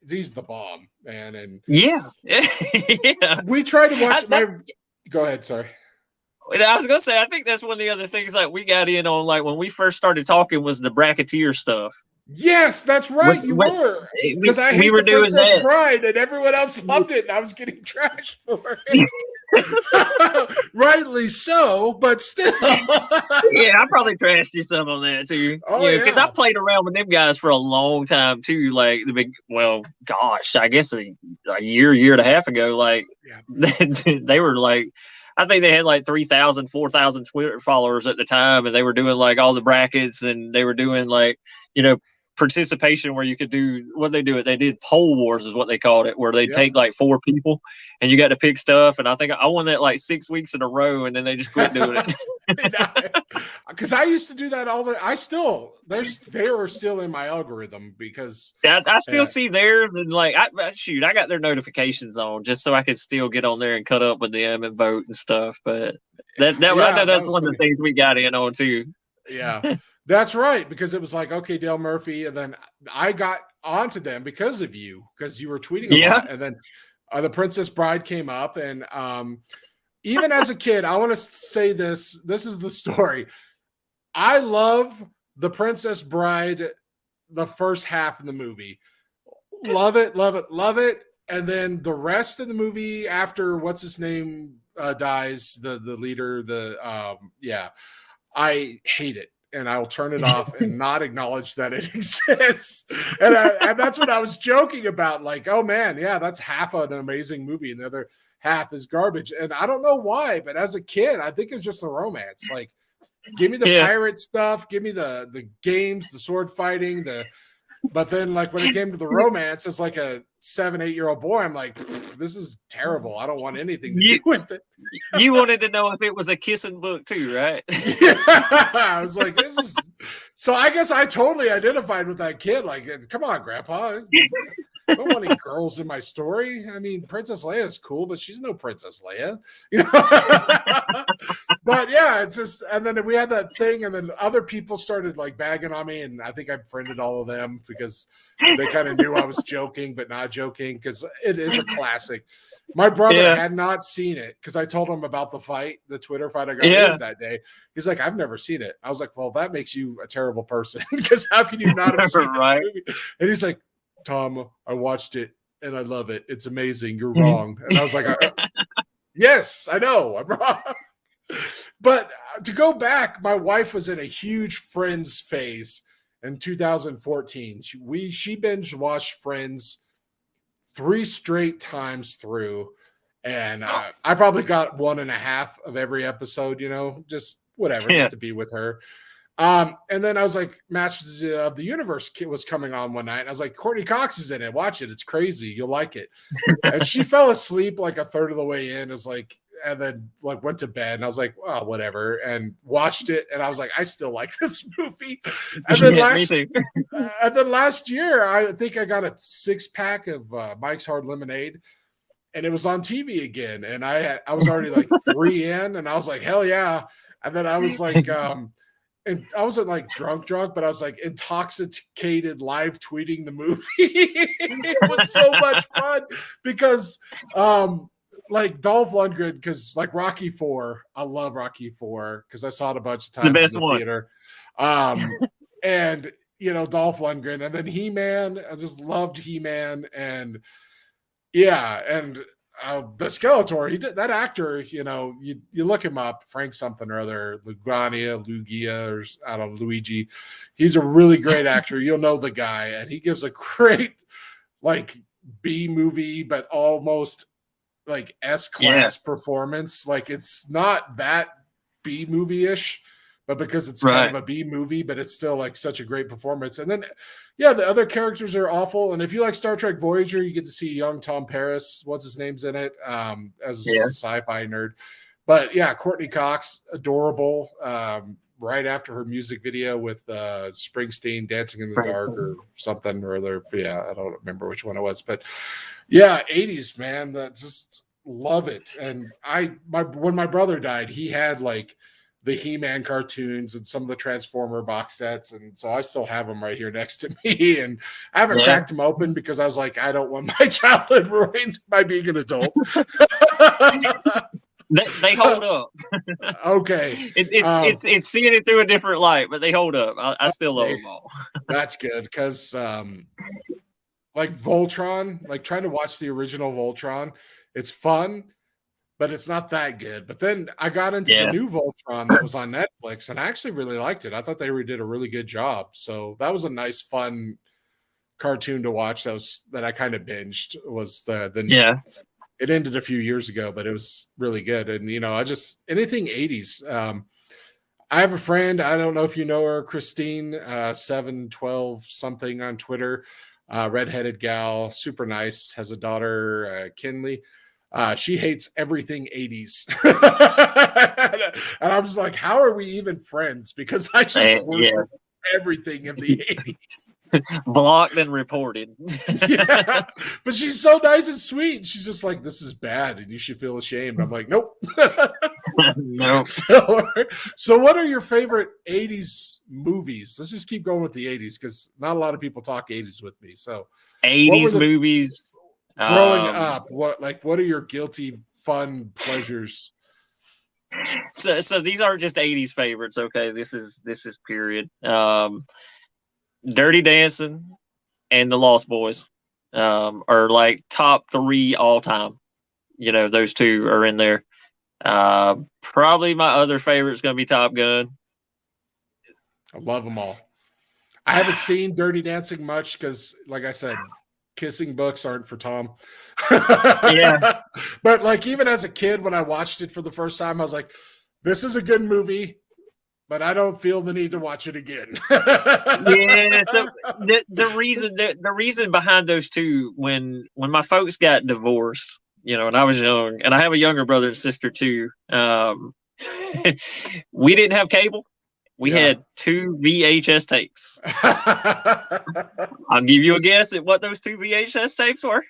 he's the bomb, man. And yeah, yeah. we tried to watch my. That's, Go ahead, sorry. and I was gonna say, I think that's one of the other things like we got in on, like when we first started talking, was the bracketeer stuff. Yes, that's right. You were, because I hate were the doing Princess that. Bride, and everyone else loved it, and I was getting trashed for it. Rightly so, but still. Yeah, I probably trashed you some on that too. Oh, Yeah, because yeah. I played around with them guys for a long time too. Like the big, well, gosh, I guess a year and a half ago. Like they were like, I think they had like 3,000, 4,000 Twitter followers at the time, and they were doing like all the brackets, and they were doing like, you know, participation where you could do what they do it. They did poll wars is what they called it, where they take like 4 people and you got to pick stuff. And I think I won that like 6 weeks in a row, and then they just quit doing it. Because I used to do that they were still in my algorithm because I still see theirs, and like I got their notifications on just so I could still get on there and cut up with them and vote and stuff. But I know that's one of the things we got in on too. Yeah, that's right, because it was like, okay, Dale Murphy, and then I got onto them because of you, because you were tweeting a lot, and then the Princess Bride came up, and even as a kid, I want to say this is the story. I love the Princess Bride, the first half of the movie. Love it, love it, love it. And then the rest of the movie, after what's his name dies, the leader, I hate it. And I'll turn it off and not acknowledge that it exists. And that's what I was joking about. Like, oh man, yeah, that's half an amazing movie, and the other half is garbage. And I don't know why, but as a kid, I think it's just the romance. Like, give me the pirate stuff, give me the games, the sword fighting, but then like when it came to the romance, as like a 7-8-year-old boy, I'm like, this is terrible. I don't want anything to do with it. You wanted to know if it was a kissing book too, right? Yeah, I was like, this is. So I guess I totally identified with that kid. Like, come on, Grandpa. I don't want any girls in my story. I mean, Princess Leia is cool, but she's no Princess Leia, you know. But yeah, it's just, and then we had that thing, and then other people started like bagging on me, and I think I friended all of them because they kind of knew I was joking, but not joking, because it is a classic. My brother had not seen it because I told him about the fight, the Twitter fight I got in that day. He's like, I've never seen it. I was like, well, that makes you a terrible person, because how can you not have seen this movie? And he's like, Tom, I watched it and I love it. It's amazing. You're wrong. And I was like, yes, I know I'm wrong. But to go back, my wife was in a huge Friends phase in 2014. She binge watched Friends 3 straight times through, and I probably got 1.5 of every episode, you know, just whatever, just to be with her. And then I was like, Masters of the Universe was coming on one night, and I was like, Courtney Cox is in it. Watch it. It's crazy. You'll like it. And she fell asleep like a third of the way in. It was like, and then like went to bed, and I was like, well, whatever, and watched it, and I was like, I still like this movie. And then last year, I think I got a 6-pack of Mike's Hard Lemonade, and it was on TV again, and I was already like 3 in, and I was like, hell yeah. And then I was like, and I wasn't like drunk, but I was like intoxicated live tweeting the movie. It was so much fun because like Dolph Lundgren, because like Rocky 4, I love Rocky 4 because I saw it a bunch of times in the theater. And you know, Dolph Lundgren, and then He-Man. I just loved He-Man, and yeah, and the Skeletor, he did that actor, you know, you look him up, Frank something or other, Lugia, or I don't know, Luigi. He's a really great actor. You'll know the guy, and he gives a great like B movie, but almost like S-class performance. Like, it's not that B movie-ish, but because it's kind of a B movie, but it's still like such a great performance. And then yeah, the other characters are awful. And if you like Star Trek Voyager, you get to see young Tom Paris, what's his name's in it, as a sci-fi nerd. But yeah, Courtney Cox, adorable. right after her music video with Springsteen, Dancing in the Dark or something or other. Yeah, I don't remember which one it was, but yeah, 80s, man, that just love it. And when my brother died, he had like the He-Man cartoons and some of the Transformer box sets, and so I still have them right here next to me, and I haven't cracked them open because I was like, I don't want my childhood ruined by being an adult. They hold up. Okay. It's seeing it through a different light, but they hold up. I still love them all. That's good because like Voltron, like trying to watch the original Voltron, it's fun, but it's not that good. But then I got into the new Voltron that was on Netflix, and I actually really liked it. I thought they did a really good job. So that was a nice, fun cartoon to watch. That I kind of binged. Was the It ended a few years ago, but it was really good. And I just anything 80s. I have a friend. I don't know if you know her, Christine, 712 something on Twitter. Redheaded gal, super nice. Has a daughter, Kinley. She hates everything 80s. And I'm just like, how are we even friends? Because I just worship everything in the 80s. Blocked and reported. Yeah, but she's so nice and sweet. She's just like, this is bad and you should feel ashamed. I'm like, nope. No. So what are your favorite 80s movies? Let's just keep going with the 80s because not a lot of people talk 80s with me. So 80s movies growing up, what are your guilty fun pleasures? So these aren't just 80s favorites. Okay, this is period. Dirty Dancing and The Lost Boys are like top 3 all time. Those two are in there. Probably my other favorite is going to be Top Gun. I love them all. I haven't seen Dirty Dancing much because, like I said, kissing books aren't for Tom. Yeah. But like even as a kid, when I watched it for the first time, I was like, this is a good movie, but I don't feel the need to watch it again. Yeah. So the reason behind those two, when my folks got divorced, and I was young, and I have a younger brother and sister too. We didn't have cable. We had 2 VHS tapes. I'll give you a guess at what those 2 VHS tapes were.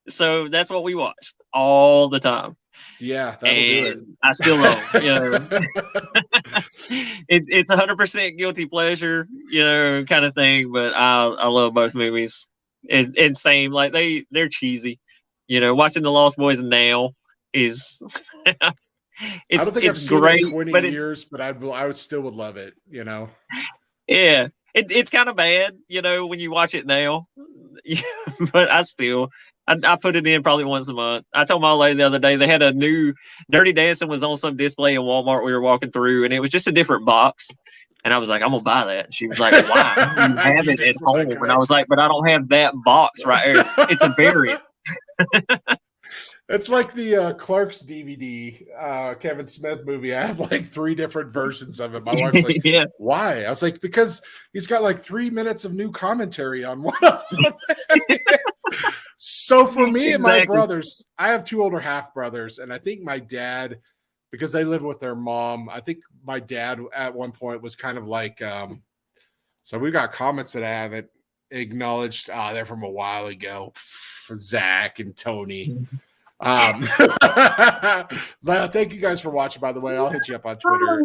So that's what we watched all the time. Yeah, that'll do it. I still love, it's 100% guilty pleasure, kind of thing. But I love both movies. It's same, like they're cheesy. Watching The Lost Boys now is. I don't think I've seen great, it in 20 years, but I would still would love it, Yeah, it's kind of bad, when you watch it now. But I put it in probably once a month. I told my lady the other day they had a new Dirty Dancing was on some display in Walmart we were walking through, and it was just a different box. And I was like, I'm gonna buy that. And she was like, why? You have it at home. And I was like, but I don't have that box right there. It's a variant. It's like the Clark's DVD, Kevin Smith movie. I have like 3 different versions of it. My wife's like, why? I was like, because he's got like 3 minutes of new commentary on one of them. So for me and my brothers, I have 2 older half brothers, and I think my dad, because they live with their mom, I think my dad at one point was kind of like, so we got comments that I haven't acknowledged. They're from a while ago. Zach and Tony. Thank you guys for watching, by the way. I'll hit you up on Twitter.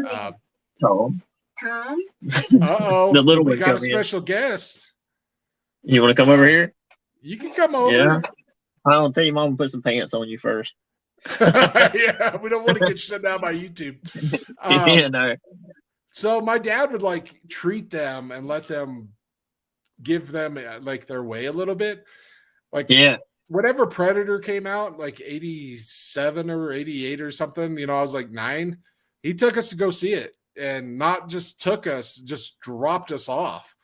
Tom. Uh-oh. The little we got a special guest. You want to come over here? You can come over. Yeah. I'll tell your mom to put some pants on you first. Yeah, we don't want to get shut down by YouTube. No. So my dad would like treat them and let them give them like their way a little bit. Like, whenever Predator came out, like 87 or 88 or something, I was like 9. He took us to go see it, and not just took us, just dropped us off.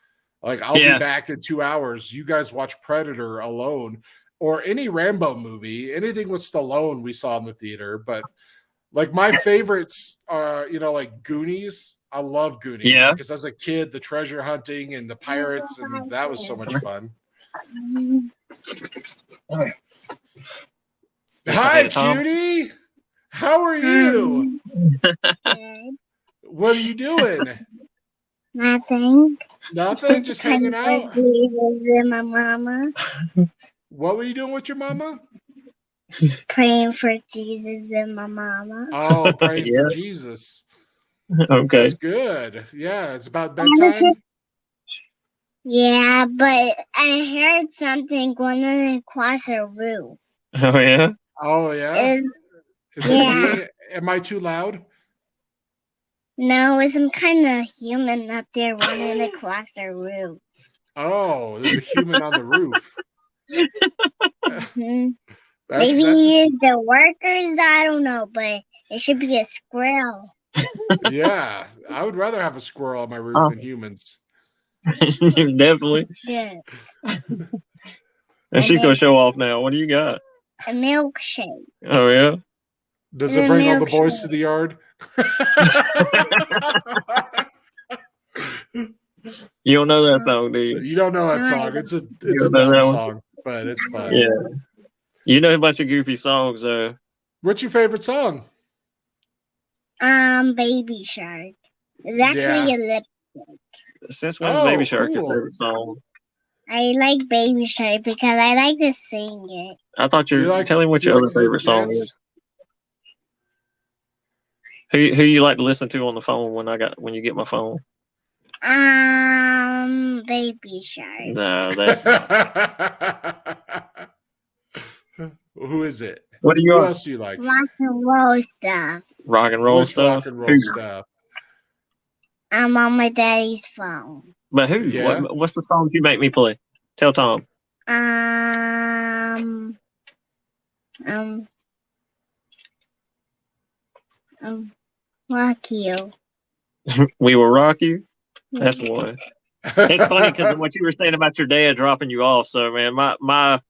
Like, I'll be back in 2 hours. You guys watch Predator alone, or any Rambo movie, anything with Stallone we saw in the theater. But like my favorites are, like Goonies. I love Goonies because as a kid, the treasure hunting and the pirates, and that was so much fun. Hi, cutie. How are you? What are you doing? Nothing. Nothing. Just hanging out. Jesus and my mama. What were you doing with your mama? Praying for Jesus and my mama. Oh, praying Yeah. for Jesus. Okay. That's good. Yeah, it's about bedtime. Yeah, but I heard something going on across the roof. Oh yeah. Oh yeah. Is Is it me? Am I too loud? No, it's some kind of human up there running across the roof. Oh, there's a human on the roof. Maybe it's the workers. I don't know, but it should be a squirrel. Yeah, I would rather have a squirrel on my roof than humans. Definitely. Yeah. And she's gonna show off now. What do you got? A milkshake. Oh yeah. Does it bring all the boys to the yard? You don't know that song, do you? You don't know that song. It's a dumb song, but it's fun. Yeah. You know a bunch of goofy songs. What's your favorite song? Baby Shark. It's actually a lip sync. Since when's Baby Shark your favorite song? I like Baby Shark because I like to sing it. I thought you were telling what your other favorite song is. Who you like to listen to on the phone when you get my phone? Baby Shark. No, that's who is it? What do you? Who else do you like? Rock and roll stuff. Rock and roll stuff. Rock and roll stuff. I'm on my daddy's phone. But who? Yeah. What's the song you make me play? Tell Tom. Rock you. We will rock you. That's one. It's funny because what you were saying about your dad dropping you off. So man, my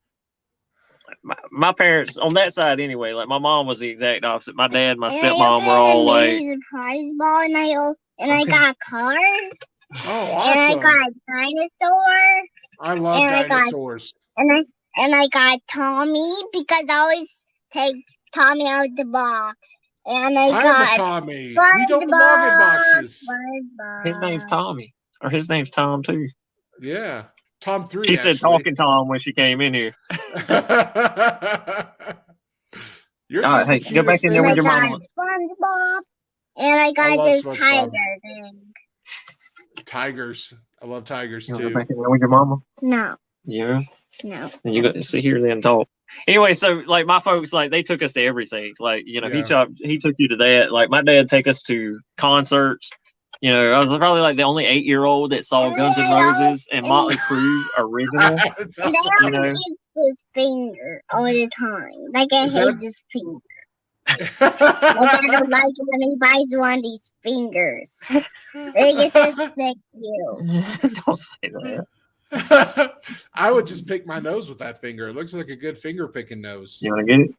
parents on that side anyway. Like my mom was the exact opposite. My dad, my stepmom were all like surprise ball, and I got a car. Oh, awesome! And I got a dinosaur. I love dinosaurs. And I got Tommy because I always take Tommy out of the box. And I got Tommy. We don't belong in boxes. His name's Tommy, or his name's Tom too. Yeah, Tom 3. She said talking Tom when she came in here. You're all right, hey, go back in there with your mama. SpongeBob, and I got this tiger thing. Tigers. I love tigers too. Go back in there with your mama? No. Yeah. No. And you got to sit here then talk. Anyway, so like my folks, like they took us to everything. Like, you know, he took you to that. Like my dad take us to concerts. You know, I was probably like the only 8-year-old that saw Guns N' Roses and Motley Crue original. And I hate this finger all the time. Like I hate this finger. Like I don't like it when he buys one of these fingers. They get to stick you. Don't say that. I would just pick my nose with that finger. It looks like a good finger picking nose. You want to get it?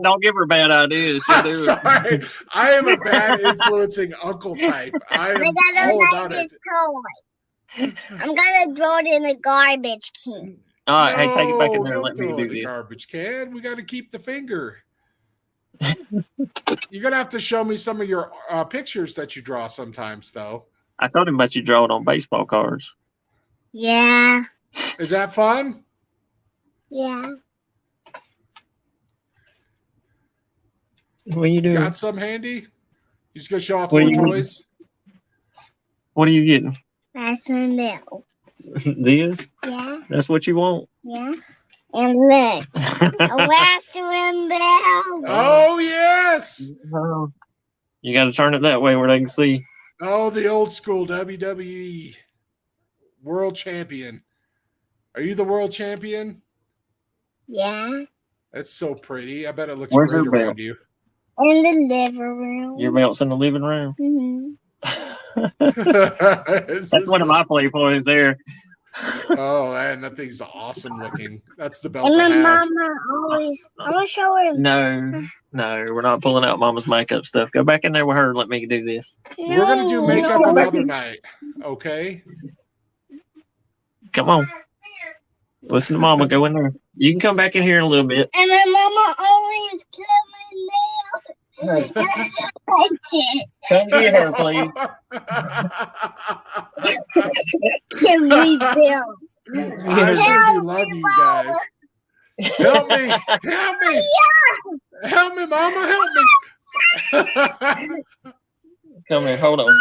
don't give her bad ideas. Sorry. I am a bad influencing uncle type. I am all about it. I'm gonna throw it in the garbage can. All right, hey, take it back in there and let me do this. Garbage can. We got to keep the finger. You're gonna have to show me some of your pictures that you draw sometimes, though. I told him about you draw it on baseball cards. Yeah. Is that fun? Yeah. What are you doing? Got some handy? You just gonna show off more toys? What are you getting? That's my milk. This? Yeah. That's what you want? Yeah. And look, a wrestling bell. Oh yes. You got to turn it that way where they can see. Oh, the old school WWE world champion. Are you the world champion? Yeah. That's so pretty. I bet it looks Where's great your around belt? you. In the living room. Your belt's in the living room. Mm-hmm. That's one of my play toys there. Oh, man, that thing's awesome looking. That's the belt. And my I have. mama always, I'm gonna show her. No, we're not pulling out Mama's makeup stuff. Go back in there with her and let me do this. We're gonna do makeup another night, okay? Come on. Listen to Mama. Go in there. You can come back in here in a little bit. And my mama always cut my nails. Come get her, please. Can we build? I sure do love you guys. Help me! Help me! Help me, Mama! Help me! Come here, hold on.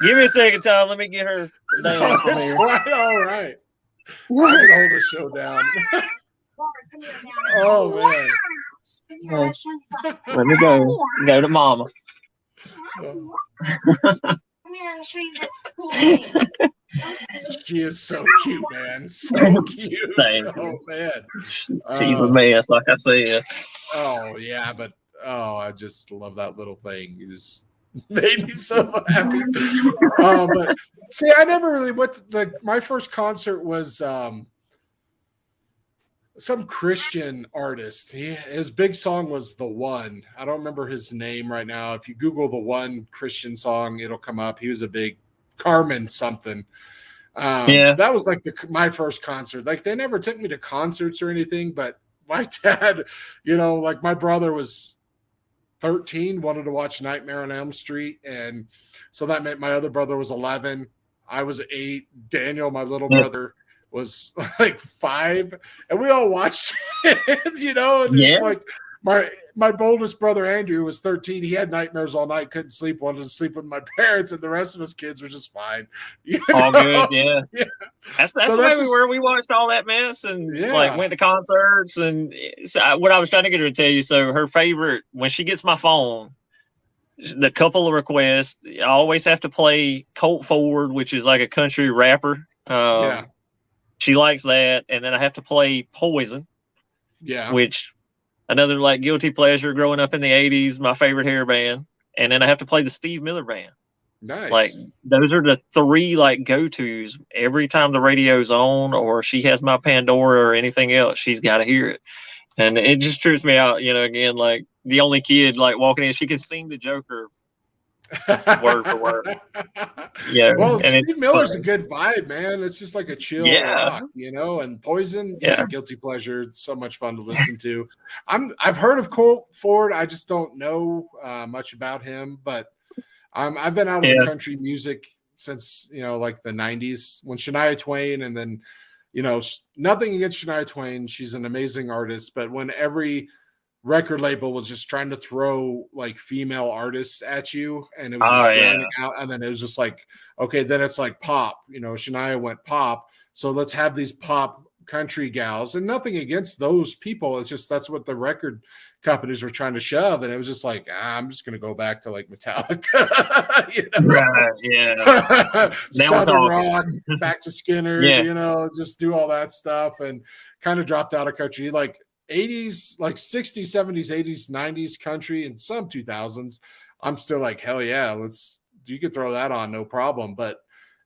Give me a second, Tom. Let me get her down from It's here. quite all right. I can hold the show down. Oh man! Let me go. Go to Mama. She is so cute, man. So cute. Thank Oh you. man. She's a mess, like I said. Oh yeah, but I just love that little thing. You just made me so happy. But see, I never really went. My first concert was some Christian artist. His big song was The One. I don't remember his name right now. If you Google The One Christian song, it'll come up. He was a big Carmen something. That was like my first concert. Like they never took me to concerts or anything, but my dad, like my brother was 13, wanted to watch Nightmare on Elm Street, and so that meant my other brother was 11. I was 8. Daniel, my little brother, was like 5, and we all watched it, and it's like my oldest brother Andrew was 13. He had nightmares all night, couldn't sleep, wanted to sleep with my parents, and the rest of us kids were just fine. All good, yeah. That's So the way we were. We watched all that mess and like went to concerts, and what I was trying to get her to tell you. So her favorite, when she gets my phone, the couple of requests, I always have to play Colt Ford, which is like a country rapper. She likes that, and then I have to play Poison. Which another like guilty pleasure growing up in the 80s, my favorite hair band. And then I have to play the Steve Miller Band. Nice. Like those are the 3 like go-tos. Every time the radio's on or she has my Pandora or anything else, she's got to hear it. And it just trips me out, again, like the only kid like walking in, she can sing the Joker word for word. Yeah. Well, and Steve Miller's a good vibe, man. It's just like a chill rock, and Poison, guilty pleasure. It's so much fun to listen to. I've heard of Colt Ford. I just don't know much about him, but I've been out of the country music since, like the 90s when Shania Twain, and then, nothing against Shania Twain. She's an amazing artist, but when every record label was just trying to throw like female artists at you, and it was just drowning out, and then it was just like, okay, then it's like pop, Shania went pop, so let's have these pop country gals, and nothing against those people, it's just that's what the record companies were trying to shove, and it was just like, I'm just gonna go back to like Metallica. Right, Southern rock, back to Skinner, just do all that stuff, and kind of dropped out of country, like 80s, like 60s, 70s, 80s, 90s country, and some 2000s. I'm still like, hell yeah, you could throw that on, no problem. But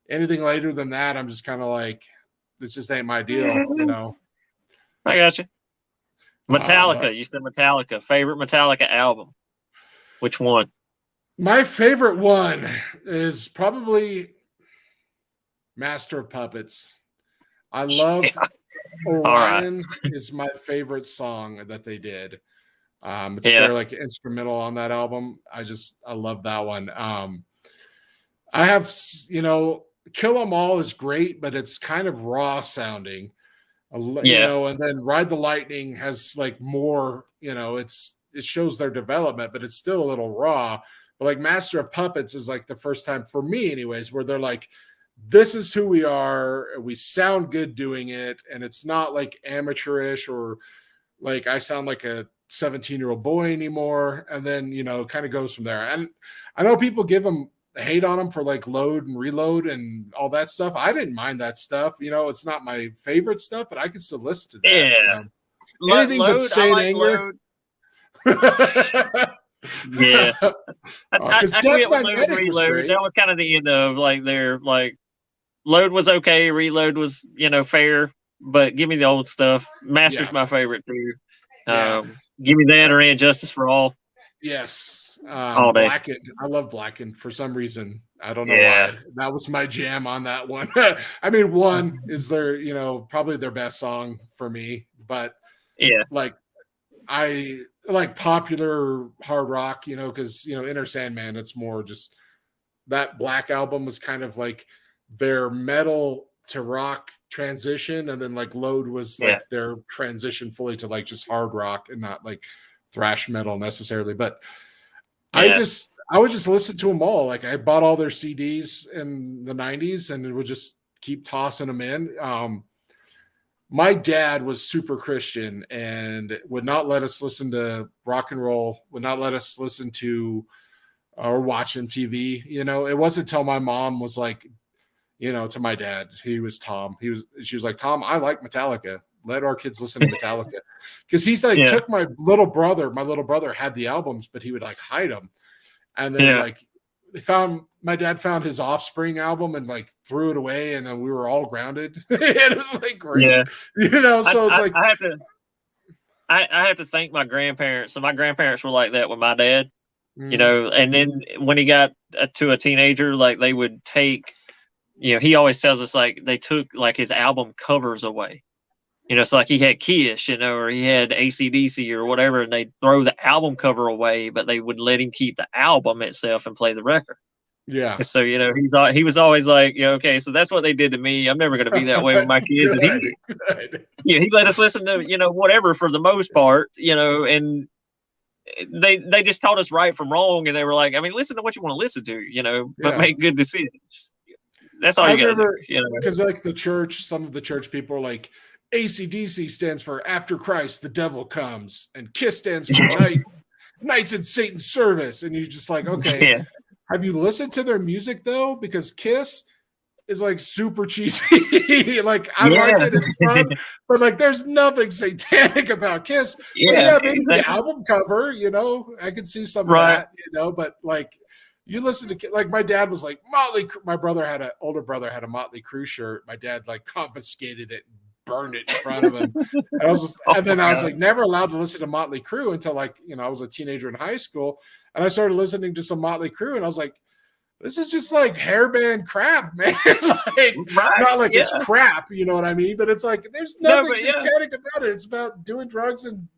anything later than that, I'm just kind of like, this just ain't my deal, I got you. Metallica, you said Metallica. Favorite Metallica album? Which one? My favorite one is probably Master of Puppets. I love Orion is my favorite song that they did. It's their like instrumental on that album. I love that one. I have, Kill 'Em All is great, but it's kind of raw sounding. And then Ride the Lightning has like more, it shows their development, but it's still a little raw. But like Master of Puppets is like the first time for me anyways, where they're like, this is who we are. We sound good doing it. And it's not like amateurish or like I sound like a 17-year-old boy anymore. And then, kind of goes from there. And I know people give them hate on them for like Load and Reload and all that stuff. I didn't mind that stuff. It's not my favorite stuff, but I can still listen to that. Yeah. Anything but Saint Anger. Yeah. I quit with Load and Reload. That was kind of the end of like their like Load was okay, Reload was, fair, but give me the old stuff. Master's my favorite too. Give me that or And Justice for All. Yes. All day. Blackened. I love Blackened for some reason. I don't know why. That was my jam on that one. I mean, One is their, probably their best song for me, but like like popular hard rock, you know, because Inner Sandman, it's more just that Black Album was kind of like their metal to rock transition, and then like Load was like their transition fully to like just hard rock and not like thrash metal necessarily. But I would just listen to them all. Like I bought all their CDs in the 90s and would just keep tossing them in. My dad was super Christian and would not let us listen to rock and roll, would not let us listen to or watch MTV. It wasn't until my mom was like, to my dad, she was like, Tom, I like Metallica. Let our kids listen to Metallica. Because he's like, took my little brother had the albums, but he would like hide them. And then like my dad found his Offspring album and like threw it away, and then we were all grounded. And it was like great. So it's like I have to thank my grandparents. So my grandparents were like that with my dad. And then when he got to a teenager, like they would take, he always tells us like they took like his album covers away. So like he had Kiss, or he had AC/DC or whatever, and they'd throw the album cover away, but they would let him keep the album itself and play the record. Yeah. And so, he was always like, okay, so that's what they did to me. I'm never going to be that way with my kids. And he let us listen to, whatever for the most part, and they just taught us right from wrong. And they were like, I mean, listen to what you want to listen to, but make good decisions. That's all you got to do. Because like some of the church people are like, AC/DC stands for After Christ, the Devil Comes, and KISS stands for Knights in Satan's Service. And you're just like, okay, have you listened to their music though? Because KISS is like super cheesy. Like I like it, it's fun, but like there's nothing satanic about KISS. Maybe the album cover, I could see some of that, but like you listen to, like my dad was like Motley. My older brother had a Motley Crue shirt. My dad like confiscated it, burned it in front of him. I was like never allowed to listen to Motley Crue until like, I was a teenager in high school, and I started listening to some Motley Crue, and I was like, this is just like hairband crap, man. Not like it's crap, you know what I mean? But it's like, there's nothing satanic about it. It's about doing drugs and,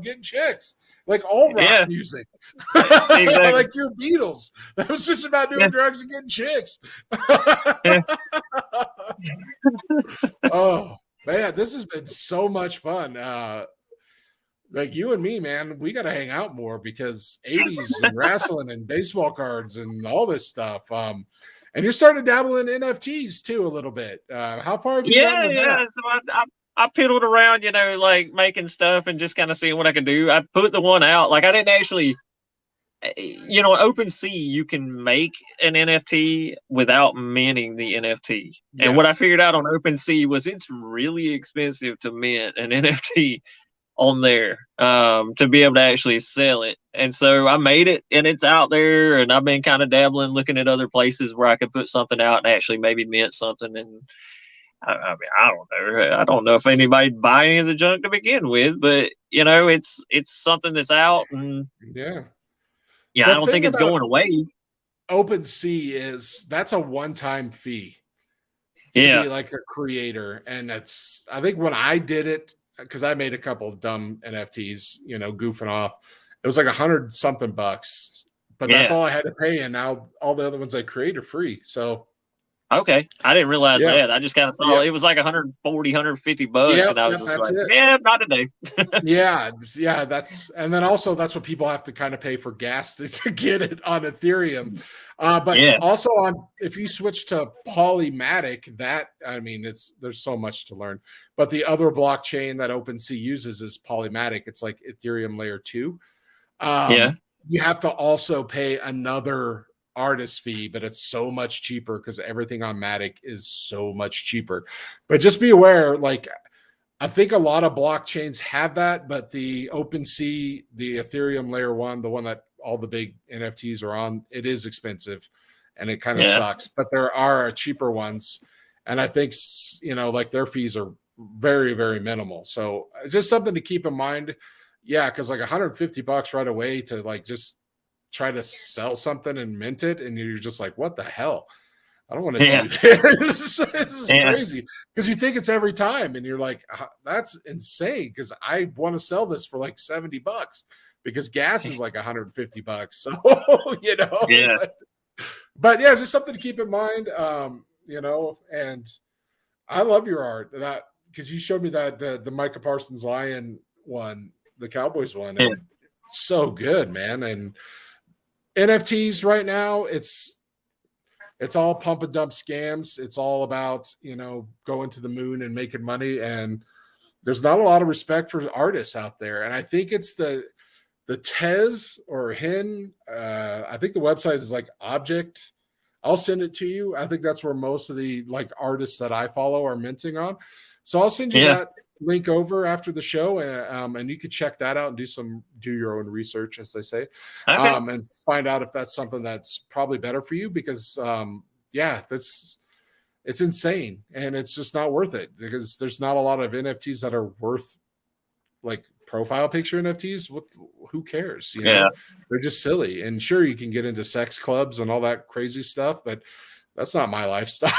getting chicks. Like all rock music. Exactly. Like your Beatles. That was just about doing drugs and getting chicks. Oh, man, this has been so much fun. Like you and me, man, we got to hang out more because 80s and wrestling and baseball cards and all this stuff. And you're starting to dabble in NFTs too a little bit. How far have you gotten with that? So I piddled around, like making stuff and just kind of seeing what I could do. I put the one out. Like I didn't actually, OpenSea, you can make an NFT without minting the NFT. Yeah. And what I figured out on OpenSea was it's really expensive to mint an NFT on there to be able to actually sell it. And so I made it and it's out there, and I've been kind of dabbling, looking at other places where I could put something out and actually maybe mint something. And I mean, I don't know. I don't know if anybody'd buy any of the junk to begin with, but it's something that's out, and I don't think it's going away. OpenSea that's a one-time fee to be like a creator, and I think when I did it, because I made a couple of dumb NFTs, goofing off, it was like $100-something, but that's all I had to pay, and now all the other ones I create are free. So. Okay, I didn't realize that. I just kind of saw it was like $140, $150, and I was just like, not today. And then also that's what people have to kind of pay for gas to get it on Ethereum. But also if you switch to Polymatic, there's so much to learn. But the other blockchain that OpenSea uses is Polymatic. It's like Ethereum layer 2. You have to also pay another artist fee, but it's so much cheaper because everything on Matic is so much cheaper. But just be aware, like I think a lot of blockchains have that, but the OpenSea, the Ethereum layer 1, the one that all the big NFTs are on, it is expensive and it kind of sucks. But there are cheaper ones, and I think like their fees are very, very minimal. So it's just something to keep in mind. Yeah, because like $150 right away to like just try to sell something and mint it, and you're just like, what the hell? I don't want to do this. This is crazy, because you think it's every time, and you're like, that's insane, because I want to sell this for like $70, because gas is like $150. So, Yeah. But yeah, it's just something to keep in mind. And I love your art because you showed me that the Micah Parsons Lion one, the Cowboys one, and so good, man. And NFTs right now, it's all pump and dump scams. It's all about, going to the moon and making money. And there's not a lot of respect for artists out there. And I think it's the Tez or Hin. I think the website is like Object. I'll send it to you. I think that's where most of the like artists that I follow are minting on. So I'll send you that link over after the show, and you could check that out and do your own research, as they say, and find out if that's something that's probably better for you. Because it's insane, and it's just not worth it because there's not a lot of NFTs that are worth like profile picture NFTs. Who cares? They're just silly. And sure, you can get into sex clubs and all that crazy stuff, but that's not my lifestyle.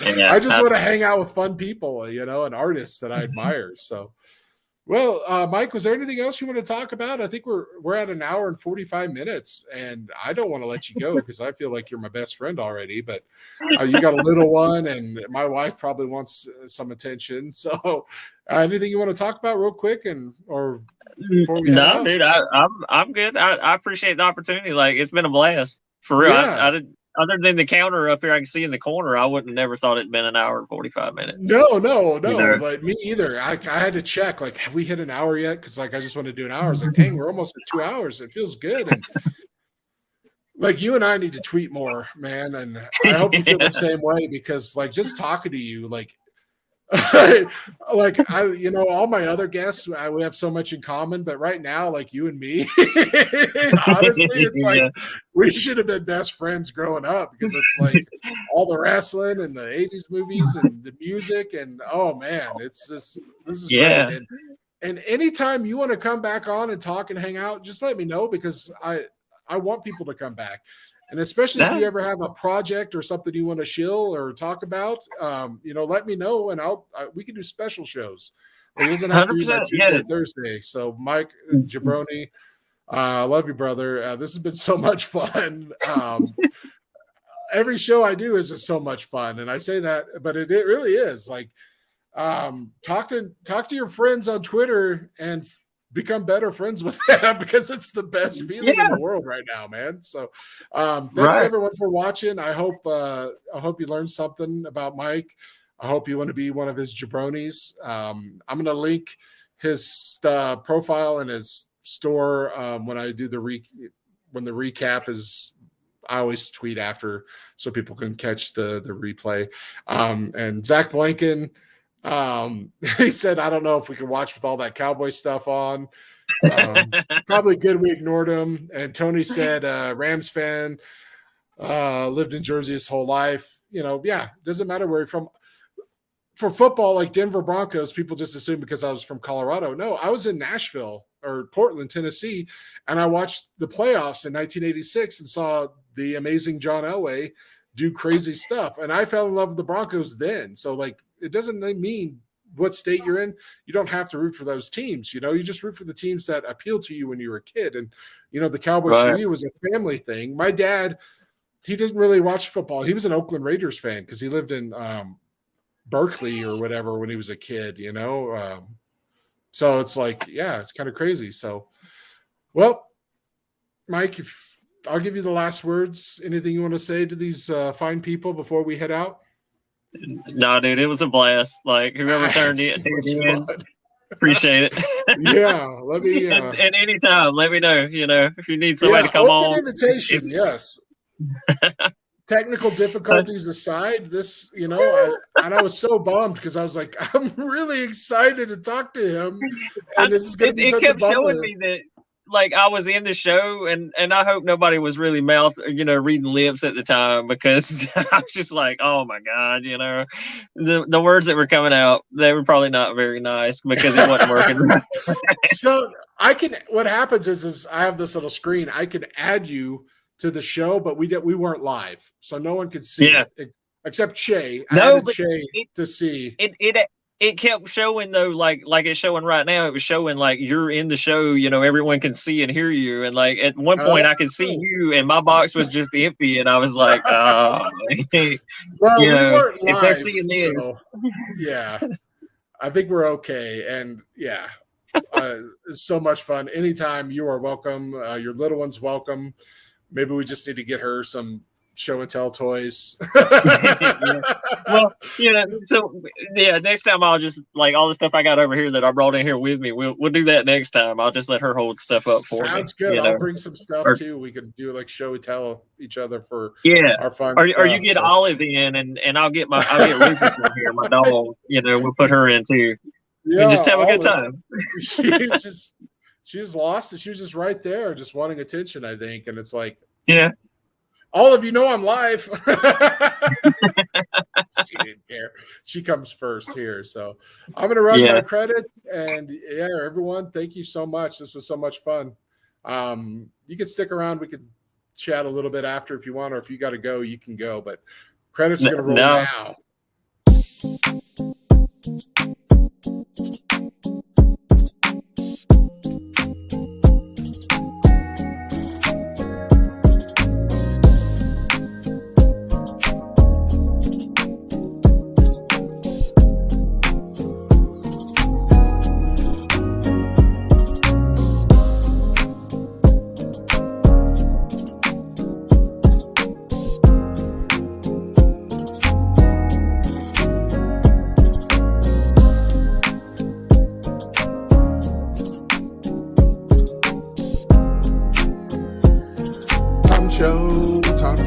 I just want to hang out with fun people, and artists that I admire. So, well, Mike, was there anything else you want to talk about? I think we're at an hour and 45 minutes, and I don't want to let you go because I feel like you're my best friend already. But you got a little one, and my wife probably wants some attention. So, anything you want to talk about real quick, or before we head out? Dude, I'm good. I appreciate the opportunity. Like, it's been a blast for real. Yeah. I did. Other than the counter up here, I can see in the corner. I wouldn't have never thought it'd been an hour and 45 minutes. No, like me either. I had to check, like, have we hit an hour yet? Because like I just want to do an hour. I was like, dang, we're almost at 2 hours. It feels good. And like you and I need to tweet more, man. And I hope you feel the same way because like just talking to you, like all my other guests, we have so much in common, but right now, like you and me, honestly, it's like we should have been best friends growing up because it's like all the wrestling and the 80s movies and the music and oh man, this is great. And anytime you want to come back on and talk and hang out, just let me know because I want people to come back. And especially if you ever have a project or something you want to shill or talk about, let me know and we can do special shows. It doesn't have to be that Tuesday or Thursday. So Mike Jabroni, I love you, brother. This has been so much fun. Every show I do is just so much fun. And I say that, but it really is like, talk to your friends on Twitter and become better friends with them because it's the best feeling in the world right now, man. So thanks everyone for watching. I hope you learned something about Mike. I hope you want to be one of his jabronis. I'm going to link his profile and his store when I do when the recap is. I always tweet after so people can catch the replay. And Zach Blanken, he said, I don't know if we can watch with all that cowboy stuff on. Probably good we ignored him. And Tony said, Rams fan, lived in Jersey his whole life. Doesn't matter where you're from. For football, like Denver Broncos, people just assume because I was from Colorado. No, I was in Nashville or Portland, Tennessee, and I watched the playoffs in 1986 and saw the amazing John Elway do crazy stuff. And I fell in love with the Broncos then. So, like, it doesn't mean what state you're in. You don't have to root for those teams. You just root for the teams that appeal to you when you were a kid. And, the Cowboys for you was a family thing. My dad, he didn't really watch football. He was an Oakland Raiders fan because he lived in Berkeley or whatever when he was a kid, so it's like, it's kind of crazy. So, well, Mike, I'll give you the last words. Anything you want to say to these fine people before we head out? No, dude, it was a blast. Like whoever turned in, appreciate it. Yeah, let me. And anytime, let me know. If you need somebody to come on. Invitation, yes. Technical difficulties aside, this, and I was so bummed because I was like, I'm really excited to talk to him. And this is going to be such a bummer. It kept showing me that, like, I was in the show, and I hope nobody was really reading lips at the time because I was just like, oh my God, the words that were coming out, they were probably not very nice because it wasn't working. So what happens is I have this little screen. I can add you to the show, but we weren't live, so no one could see it except Shay. I added Shay to see. it kept showing though, like it's showing right now. It was showing like you're in the show. You know, everyone can see and hear you. And like at one point, I could see you, and my box was just empty. And I was like, oh, well, you we know, weren't if they're live, seeing this, so, yeah, I think we're okay. And yeah, it's so much fun. Anytime, you are welcome. Your little one's welcome. Maybe we just need to get her some show and tell toys. Yeah. Well, you know, so yeah, next time I'll just like all the stuff I got over here that I brought in here with me. We'll do that next time. I'll just let her hold stuff up for me. Sounds good. You I'll know? bring some stuff too. We can do like show and tell each other for our fun. Or you get Olive in, and I'll get Rufus in here, my dog. You know, we'll put her in too. Yeah, and just have a good time. She's lost it. She was just right there, just wanting attention, I think. And it's like, yeah. All of you know I'm live. She didn't care. She comes first here. So I'm going to run my credits. And yeah, everyone, thank you so much. This was so much fun. You can stick around. We could chat a little bit after if you want, or if you got to go, you can go. But credits are going to roll now. Tom